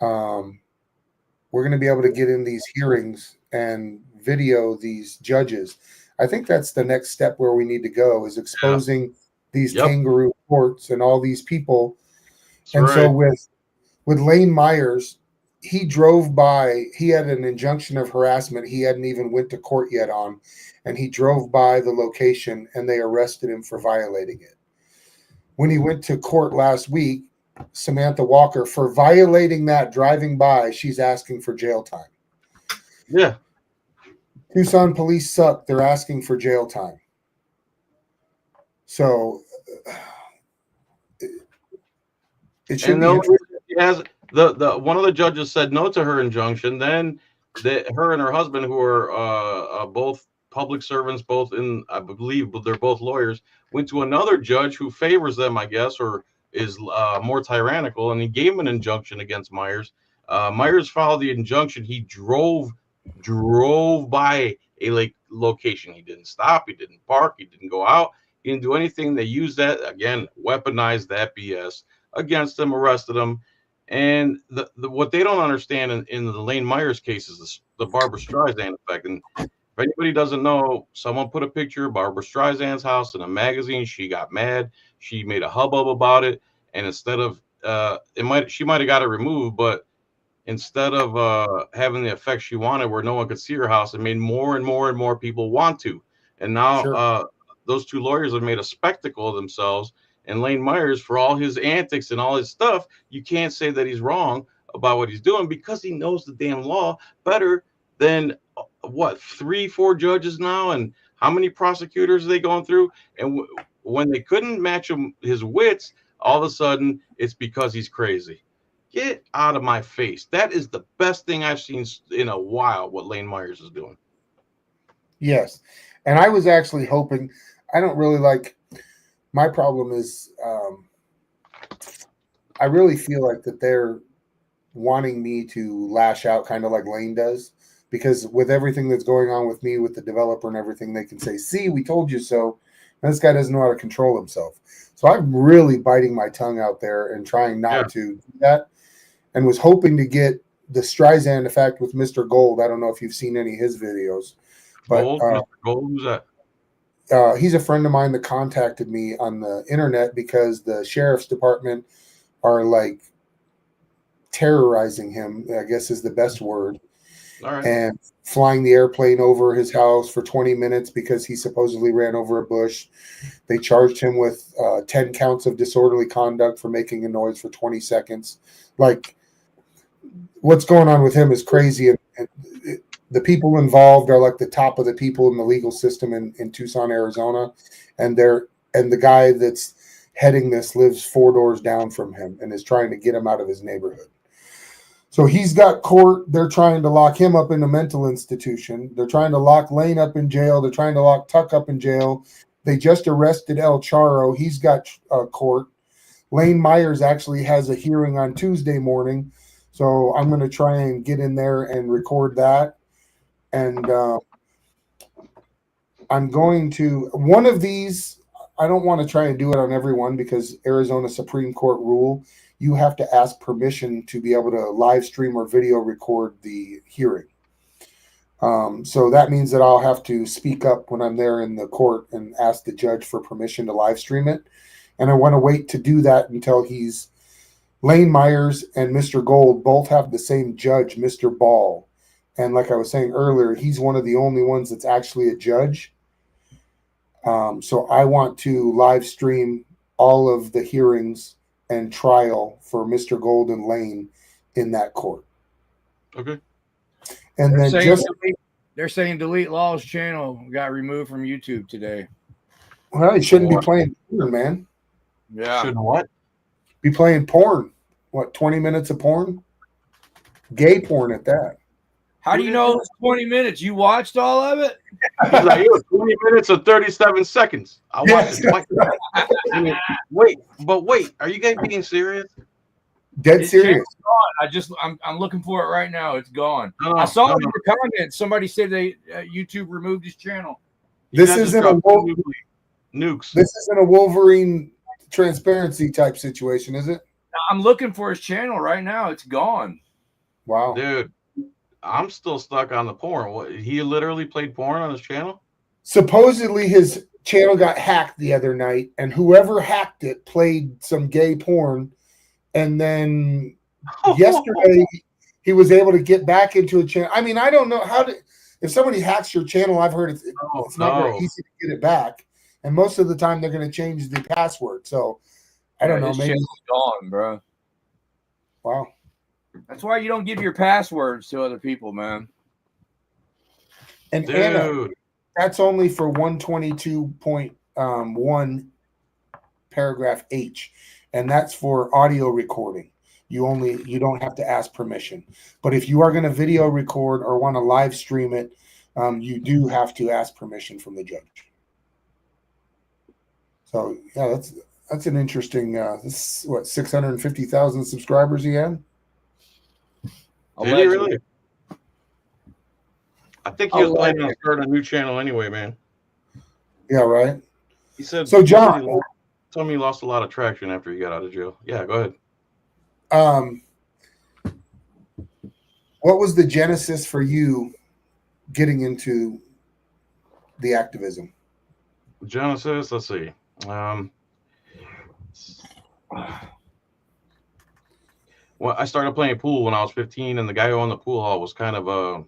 We're going to be able to get in these hearings and video these judges. I think that's the next step where we need to go, is exposing these kangaroo courts and all these people. That's so with Lane Myers, he drove by, he had an injunction of harassment he hadn't even went to court yet on, and he drove by the location and they arrested him for violating it. When he went to court last week, Samantha Walker, for violating that, driving by, she's asking for jail time. Yeah. Tucson police suck. They're asking for jail time. So it should And be the one of the judges said no to her injunction. Then her and her husband, who are both public servants, both in, I believe, but they're both lawyers, went to another judge who favors them, I guess, or is more tyrannical, and he gave him an injunction against Myers. Myers followed the injunction. He drove by a location. He didn't stop. He didn't park. He didn't go out. He didn't do anything. They used that, again, weaponized that BS against him, arrested him. And what they don't understand in the Lane Myers case is the Barbara Streisand effect. And if anybody doesn't know, someone put a picture of Barbara Streisand's house in a magazine. She got mad. She made a hubbub about it. And instead of she might have got it removed, but instead of having the effect she wanted, where no one could see her house, it made more and more and more people want to. And now those two lawyers have made a spectacle of themselves. And Lane Myers, for all his antics and all his stuff, you can't say that he's wrong about what he's doing, because he knows the damn law better than 3-4 judges now, and how many prosecutors are they going through? And when they couldn't match his wits, all of a sudden it's because he's crazy. Get out of my face. That is the best thing I've seen in a while, what Lane Myers is doing. Yes. And I was actually hoping, I don't really like, my problem is I really feel like that they're wanting me to lash out kind of like Lane does, because with everything that's going on with me, with the developer and everything, they can say, see, we told you so. And this guy doesn't know how to control himself. So I'm really biting my tongue out there and trying not to do that, and was hoping to get the Streisand effect with Mr. Gold. I don't know if you've seen any of his videos. But, Mr. Gold, who's that? He's a friend of mine that contacted me on the internet because the sheriff's department are like terrorizing him, I guess is the best word. All right. And flying the airplane over his house for 20 minutes because he supposedly ran over a bush. They charged him with 10 counts of disorderly conduct for making a noise for 20 seconds. Like, what's going on with him is crazy. And the people involved are like the top of the people in the legal system in Tucson, Arizona. And the guy that's heading this lives 4 doors down from him and is trying to get him out of his neighborhood. So he's got court. They're trying to lock him up in a mental institution. They're trying to lock Lane up in jail. They're trying to lock Tuck up in jail. They just arrested El Charo. He's got court. Lane Myers actually has a hearing on Tuesday morning. So I'm going to try and get in there and record that. And I'm going to, one of these, I don't want to try and do it on everyone because Arizona Supreme Court rule, you have to ask permission to be able to live stream or video record the hearing. So that means that I'll have to speak up when I'm there in the court and ask the judge for permission to live stream it. And I want to wait to do that until Lane Myers and Mr. Gold both have the same judge, Mr. Ball. And like I was saying earlier, he's one of the only ones that's actually a judge. So I want to live stream all of the hearings and trial for Mr. Gold and Lane in that court. Okay. And they're saying delete Law's channel got removed from YouTube today. Well, he shouldn't be playing porn, man. Yeah. Shouldn't what? Be playing porn. What, 20 minutes of porn? Gay porn at that. How do you know it's 20 minutes? You watched all of it? He's like, it was 20 minutes or 37 seconds. I watched it twice. I mean, wait, are you guys being serious? Dead serious. Gone. I'm looking for it right now. It's gone. I saw it in the comments. Somebody said YouTube removed his channel. This isn't a nukes. This isn't a Wolverine transparency type situation, is it? I'm looking for his channel right now. It's gone. Wow, dude. I'm still stuck on the porn. What, he literally played porn on his channel? Supposedly his channel got hacked the other night, and whoever hacked it played some gay porn. And then yesterday he was able to get back into a channel. I mean, I don't know if somebody hacks your channel, I've heard it's not very easy to get it back. And most of the time they're going to change the password. So I don't know. Maybe it's gone, bro. Wow. That's why you don't give your passwords to other people, man. And Anna, that's only for 122.1 paragraph H, and that's for audio recording. You don't have to ask permission. But if you are going to video record or want to live stream it, you do have to ask permission from the judge. So yeah, that's an interesting. This is what 650,000 subscribers he had. Did he really? I think he was planning on starting a new channel anyway, man. Yeah, right. He said. So John, told me he lost a lot of traction after he got out of jail. Yeah, go ahead. What was the genesis for you getting into the activism? Genesis, let's see. Well, I started playing pool when I was 15, and the guy who owned the pool hall was kind of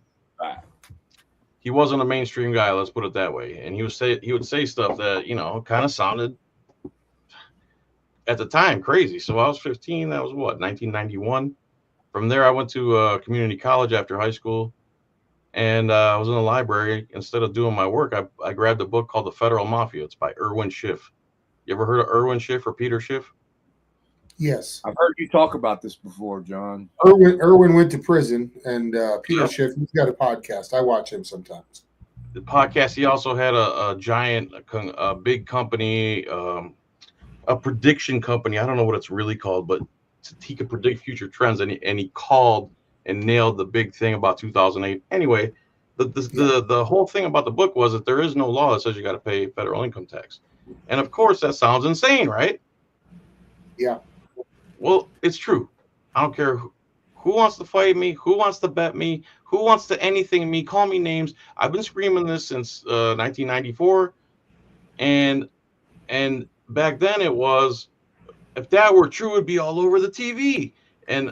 he wasn't a mainstream guy, let's put it that way. And he would say stuff that, you know, kind of sounded at the time crazy. So I was 15. That was what, 1991. From there, I went to community college after high school, and I was in the library. Instead of doing my work, I grabbed a book called The Federal Mafia. It's by Irwin Schiff. You ever heard of Irwin Schiff or Peter Schiff? Yes, I've heard you talk about this before, John. Irwin went to prison, and Peter Schiff, he's got a podcast. I watch him sometimes. The podcast. He also had a giant, a big company, a prediction company. I don't know what it's really called, but he could predict future trends, and he called and nailed the big thing about 2008. Anyway, the whole thing about the book was that there is no law that says you got to pay federal income tax, and of course that sounds insane, right? Yeah. Well, it's true. I don't care who wants to fight me, who wants to bet me, who wants to anything me, call me names. I've been screaming this since 1994, and back then it was, if that were true, it'd be all over the TV. And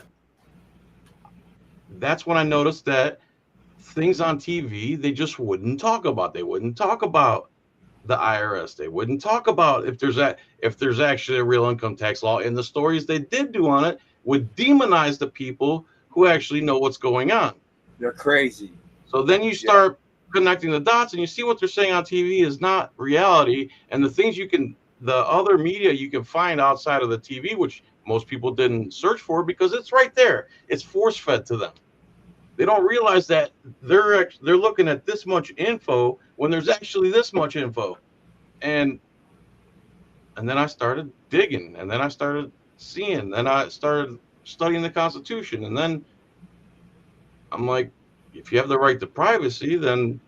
that's when I noticed that things on TV, they just wouldn't talk about. They wouldn't talk about the IRS. They wouldn't talk about if there's actually a real income tax law. And the stories they did do on it would demonize the people who actually know what's going on. They're crazy. So then you start connecting the dots, and you see what they're saying on TV is not reality. And the things the other media you can find outside of the TV, which most people didn't search for because it's right there. It's force fed to them. They don't realize that they're looking at this much info when there's actually this much info. And then I started digging, and then I started seeing, then I started studying the Constitution. And then I'm like, if you have the right to privacy, then,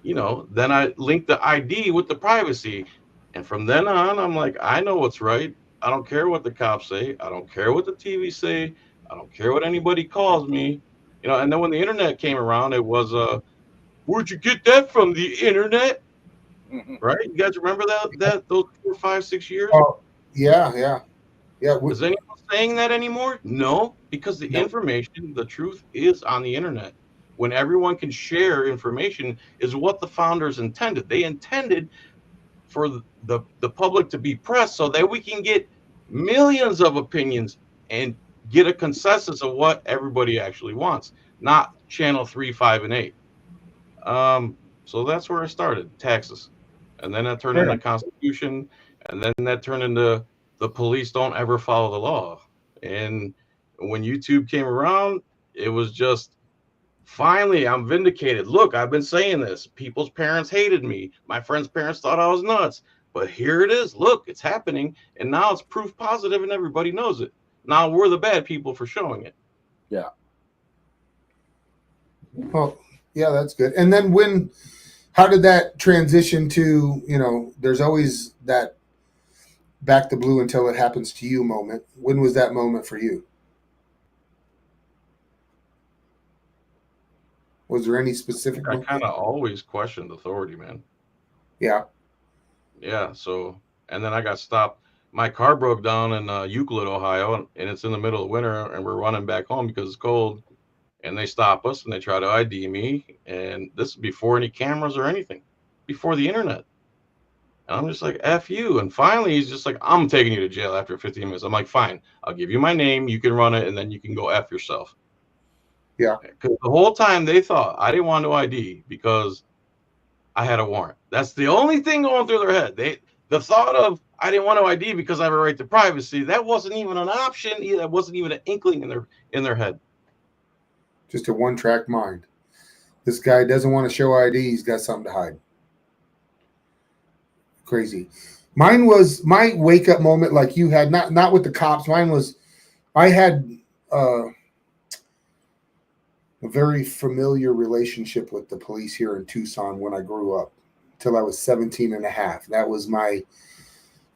you know, then I linked the ID with the privacy. And from then on, I'm like, I know what's right. I don't care what the cops say. I don't care what the TV say. I don't care what anybody calls me. You know, and then when the internet came around, it was, where'd you get that from? The internet? Right? You guys remember that those 4, 5, 6 years? Oh, yeah. Is anyone saying that anymore? No, because the information, the truth is on the internet. When everyone can share information is what the founders intended. They intended for the public to be pressed so that we can get millions of opinions and get a consensus of what everybody actually wants, not channel 3, 5, and 8. So that's where I started, taxes. And then that turned into Constitution, and then that turned into the police don't ever follow the law. And when YouTube came around, it was just, finally, I'm vindicated. Look, I've been saying this. People's parents hated me. My friends' parents thought I was nuts. But here it is. Look, it's happening. And now it's proof positive, and everybody knows it. Now we're the bad people for showing it. Yeah. Well, yeah, that's good. And then how did that transition to, you know, there's always that back to blue until it happens to you moment. When was that moment for you? Was there any specific? I kind of always questioned authority, man. Yeah. Yeah. So, and then I got stopped. My car broke down in Euclid, Ohio, and it's in the middle of winter, and we're running back home because it's cold. And they stop us and they try to ID me. And this is before any cameras or anything, before the internet. And I'm just like, F you. And finally, he's just like, I'm taking you to jail after 15 minutes. I'm like, fine, I'll give you my name. You can run it, and then you can go F yourself. Yeah. Because the whole time they thought I didn't want to ID because I had a warrant. That's the only thing going through their head. the thought of I didn't want to ID because I have a right to privacy, that wasn't even an option. That wasn't even an inkling in their head. Just a one-track mind. This guy doesn't want to show ID. He's got something to hide. Crazy. Mine was my wake-up moment like you had, not with the cops. Mine was I had a very familiar relationship with the police here in Tucson when I grew up till I was 17 and a half. That was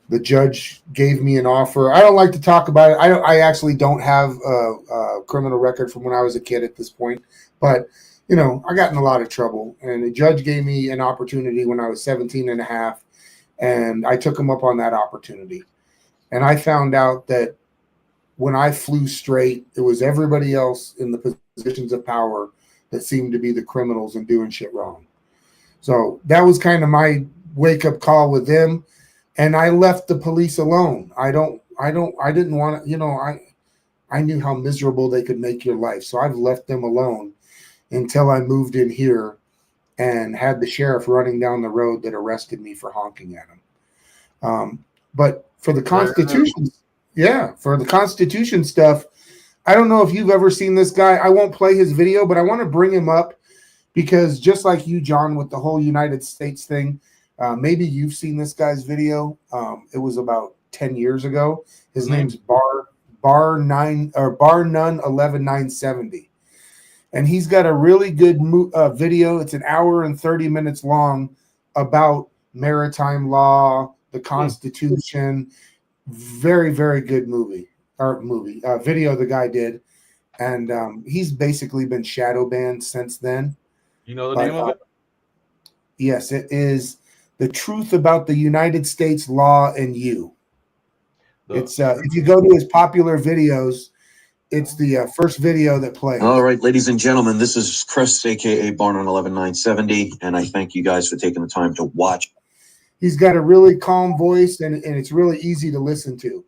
the judge gave me an offer. I don't like to talk about it. I actually don't have a criminal record from when I was a kid at this point, but you know, I got in a lot of trouble, and the judge gave me an opportunity when I was 17 and a half, and I took him up on that opportunity. And I found out that when I flew straight, it was everybody else in the positions of power that seemed to be the criminals and doing shit wrong. So that was kind of my wake-up call with them. And I left the police alone. I didn't want to, you know, I knew how miserable they could make your life. So I've left them alone until I moved in here and had the sheriff running down the road that arrested me for honking at him. But for the Constitution, for the Constitution stuff, I don't know if you've ever seen this guy. I won't play his video, but I want to bring him up because just like you, John, with the whole United States thing, maybe you've seen this guy's video. It was about 10 years ago. His name's Bar None 11970. And he's got a really good video. It's an hour and 30 minutes long about maritime law, the Constitution. Very, very good video the guy did. And he's basically been shadow banned since then. You know the name of it? Yes, it is The Truth About the United States Law and You. It's if you go to his popular videos, it's the first video that plays. All right, ladies and gentlemen, this is Chris, a.k.a. Barn on 11970, and I thank you guys for taking the time to watch. He's got a really calm voice, and it's really easy to listen to.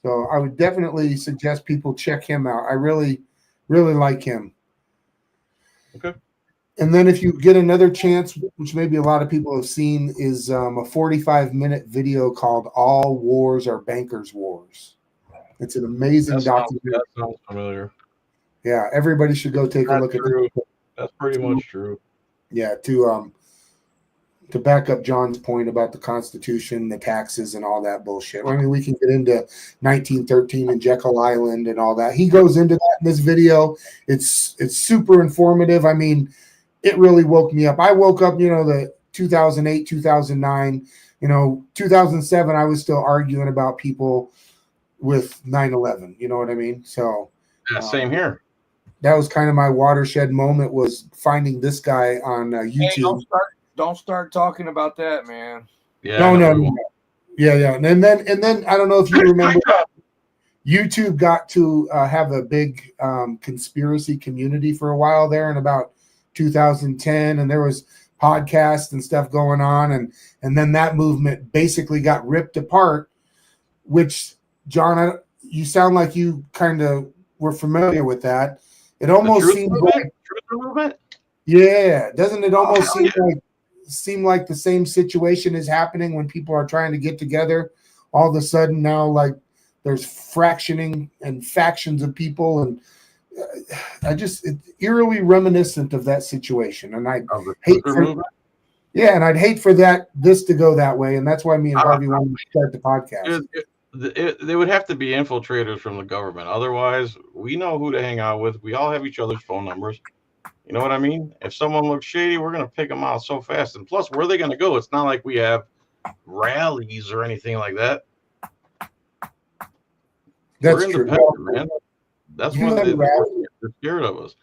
So I would definitely suggest people check him out. I really, really like him. Okay. And then if you get another chance, which maybe a lot of people have seen, is a 45-minute video called All Wars Are Bankers' Wars. It's an amazing documentary. That sounds familiar. Yeah, everybody should go take a look at it. That's pretty much true. Yeah, to back up John's point about the Constitution, the taxes, and all that bullshit. I mean, we can get into 1913 and Jekyll Island and all that. He goes into that in this video. It's super informative. I mean, it really woke me up. I woke up, you know, the 2008, 2009, you know, 2007, I was still arguing about people with 9/11. You know what I mean? So yeah, same here. That was kind of my watershed moment, was finding this guy on YouTube. Hey, don't start talking about that, man. Yeah. No. Yeah. And then I don't know if you remember, YouTube got to have a big conspiracy community for a while there in about 2010, and there was podcasts and stuff going on, and then that movement basically got ripped apart, which, John, you sound like you kind of were familiar with that. It almost seems like doesn't it almost seem like the same situation is happening when people are trying to get together? All of a sudden now, like, there's fractioning and factions of people, and it's eerily reminiscent of that situation. And I'd hate for this to go that way, and that's why me and Harvey wanted to start the podcast. They would have to be infiltrators from the government. Otherwise, we know who to hang out with. We all have each other's phone numbers. You know what I mean? If someone looks shady, we're going to pick them out so fast. And plus, where are they going to go? It's not like we have rallies or anything like that. That's we're true, man. That's what they're scared of us.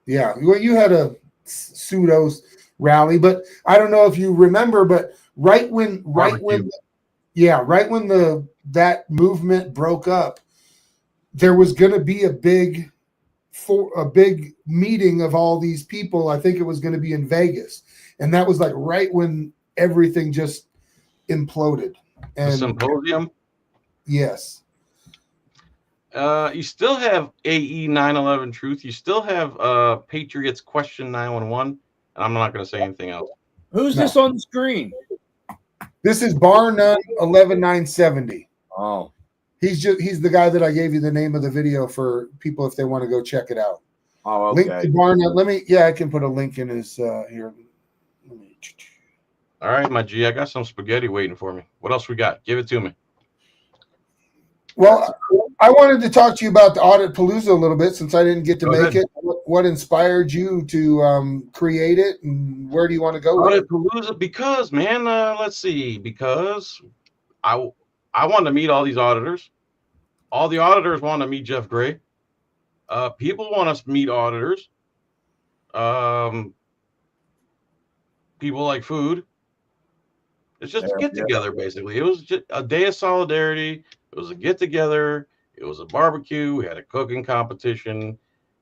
Yeah, well, you had a pseudo rally, but I don't know if you remember, but right when that movement broke up, there was going to be a big meeting of all these people. I think it was going to be in Vegas, and that was like right when everything just imploded. And the symposium. Yes. You still have AE 9/11 Truth. You still have Patriots Question 911. And I'm not going to say anything else. Who's this on the screen? This is Bar None 11970. Oh, He's the guy that I gave you the name of the video for people if they want to go check it out. oh, okay. Link to Bar None. I can put a link in his here. All right, my G, I got some spaghetti waiting for me. What else we got? Give it to me. Well, I wanted to talk to you about the Audit Palooza a little bit since I didn't get to make it. What inspired you to create it, and where do you want to go with Audit it? Palooza, because, man, let's see, because I want to meet all these auditors. All the auditors want to meet Jeff Gray. People want us to meet auditors. People like food. It's just a get together, basically. It was just a day of solidarity. It was a get together. It was a barbecue. We had a cooking competition,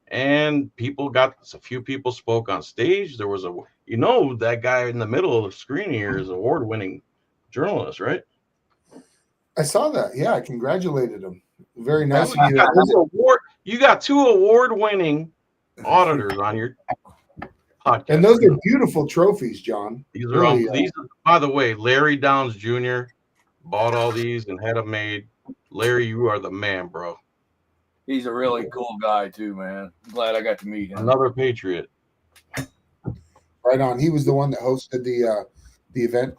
and a few people spoke on stage. There was that guy in the middle of the screen here is an award-winning journalist, right? I saw that. Yeah, I congratulated him. Very nice of you. You got 2 award-winning auditors on your podcast. And those are beautiful trophies, John. These are by the way, Larry Downs Jr. bought all these and had them made. Larry, you are the man, bro. He's a really cool guy too, man. I'm glad I got to meet him. Another patriot. Right on. He was the one that hosted the event.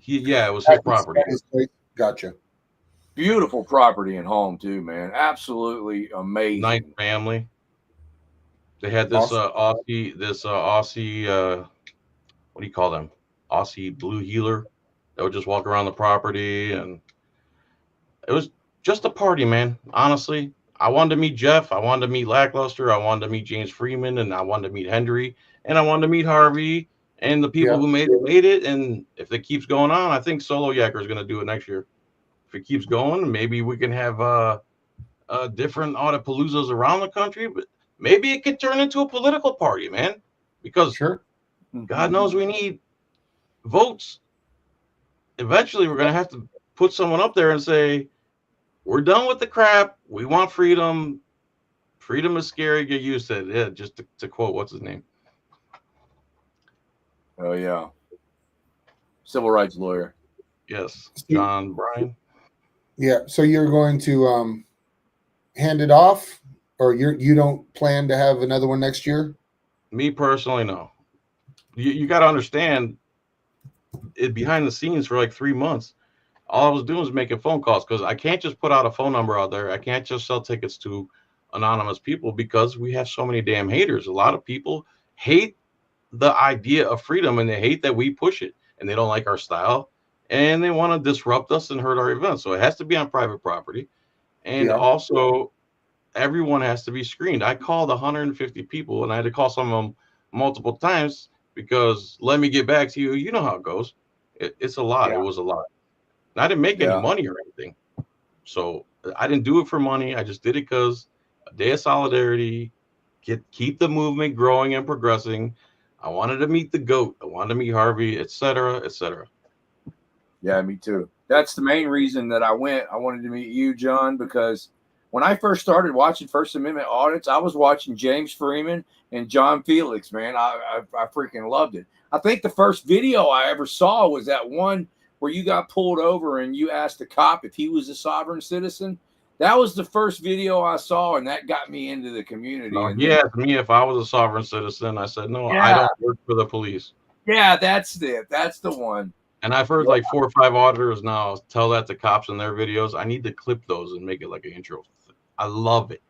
It was his property. Gotcha. Beautiful property and home too, man. Absolutely amazing. Nice family. They had this Aussie, what do you call them? Aussie blue healer that would just walk around the property, and it was just a party, man. Honestly, I wanted to meet Jeff. I wanted to meet Lackluster. I wanted to meet James Freeman, and I wanted to meet Hendry, and I wanted to meet Harvey, and the people who made it. And if it keeps going on, I think Solo Yacker is going to do it next year. If it keeps going, maybe we can have different Audit Paloozas around the country, but maybe it could turn into a political party, man, because God knows we need votes. Eventually, we're going to have to put someone up there and say, we're done with the crap. We want freedom. Freedom is scary. Get used to it. Yeah, just to quote, what's his name? Oh, yeah. Civil rights lawyer. Yes, John Bryan. Yeah, so you're going to hand it off, or you don't plan to have another one next year? Me personally, no. You got to understand, it behind the scenes for like 3 months, all I was doing was making phone calls, because I can't just put out a phone number out there. I can't just sell tickets to anonymous people, because we have so many damn haters. A lot of people hate the idea of freedom, and they hate that we push it, and they don't like our style, and they want to disrupt us and hurt our events. So it has to be on private property. And also, everyone has to be screened. I called 150 people, and I had to call some of them multiple times, because let me get back to you. You know how it goes. It's a lot. It was a lot. And I didn't make any money or anything. So I didn't do it for money. I just did it because a day of solidarity, keep the movement growing and progressing. I wanted to meet the GOAT. I wanted to meet Harvey, et cetera, et cetera. Yeah, me too. That's the main reason that I went. I wanted to meet you, John, because when I first started watching First Amendment audits, I was watching James Freeman and John Felix, man. I freaking loved it. I think the first video I ever saw was that one where you got pulled over and you asked the cop if he was a sovereign citizen. That was the first video I saw, and that got me into the community. He asked me if I was a sovereign citizen. I said, no, I don't work for the police. Yeah, that's it. That's the one. And I've heard like 4 or 5 auditors now tell that to cops in their videos. I need to clip those and make it like an intro. I love it.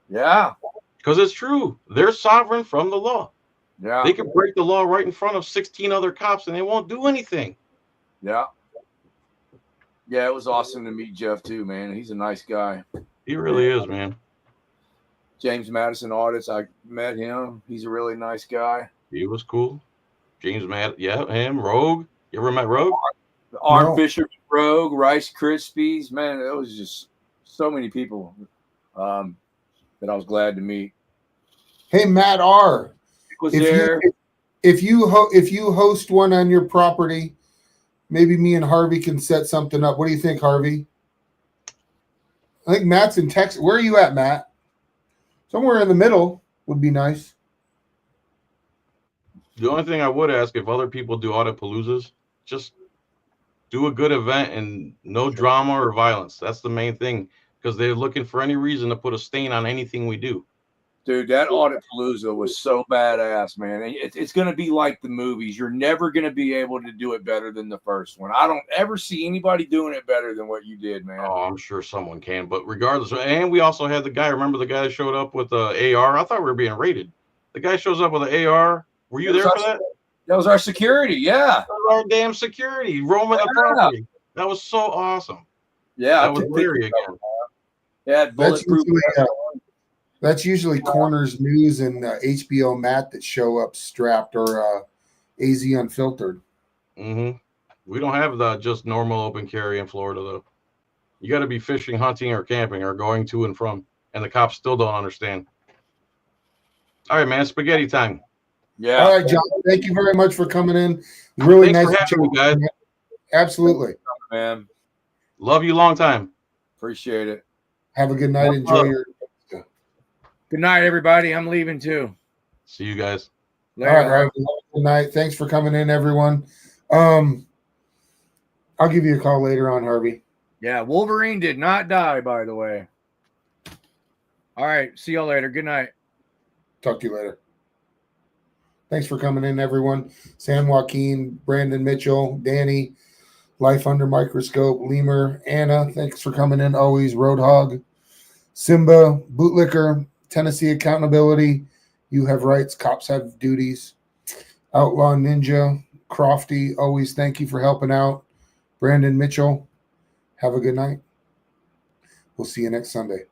Yeah. Because it's true. They're sovereign from the law. Yeah. They can break the law right in front of 16 other cops and they won't do anything. Yeah. Yeah, it was awesome to meet Jeff too, man. He's a nice guy. He really is, man. James Madison Audits, I met him. He's a really nice guy. He was cool. James him, Rogue. You ever met Rogue? Art Fisher, Rogue, Rice Krispies. Man, it was just so many people that I was glad to meet. Hey, Matt R. Was there. If you host one on your property, maybe me and Harvey can set something up. What do you think, Harvey? I think Matt's in Texas. Where are you at, Matt? Somewhere in the middle would be nice. The only thing I would ask, if other people do Audit Paloozas, just do a good event and no drama or violence. That's the main thing, because they're looking for any reason to put a stain on anything we do. Dude, that Audit Palooza was so badass, man. It's going to be like the movies. You're never going to be able to do it better than the first one. I don't ever see anybody doing it better than what you did, man. Oh, I'm sure someone can, but regardless. And we also had the guy. Remember the guy that showed up with the AR? I thought we were being raided. The guy shows up with an AR. Were you there for that? That was our security. Yeah, that was our damn security roaming the property. That was so awesome. Yeah, that was Larry again. Yeah, bulletproof. That's usually Corners News and HBO Matt that show up strapped, or AZ Unfiltered. Mm-hmm. We don't have the just normal open carry in Florida, though. You got to be fishing, hunting, or camping, or going to and from, and the cops still don't understand. All right, man, spaghetti time. Yeah. All right, John. Thank you very much for coming in. Really Thanks nice for having me, guys. Absolutely, man. Love you long time. Appreciate it. Have a good night. Enjoy your. Good night, everybody. I'm leaving too. See you guys. Later. All right. Good night. Thanks for coming in, everyone. I'll give you a call later on, Harvey. Yeah, Wolverine did not die, by the way. All right. See y'all later. Good night. Talk to you later. Thanks for coming in, everyone. San Joaquin, Brandon Mitchell, Danny, Life Under Microscope, Lemur, Anna. Thanks for coming in. Always Roadhog, Simba, Bootlicker, Tennessee Accountability. You have rights. Cops have duties. Outlaw Ninja, Crofty. Always thank you for helping out. Brandon Mitchell. Have a good night. We'll see you next Sunday.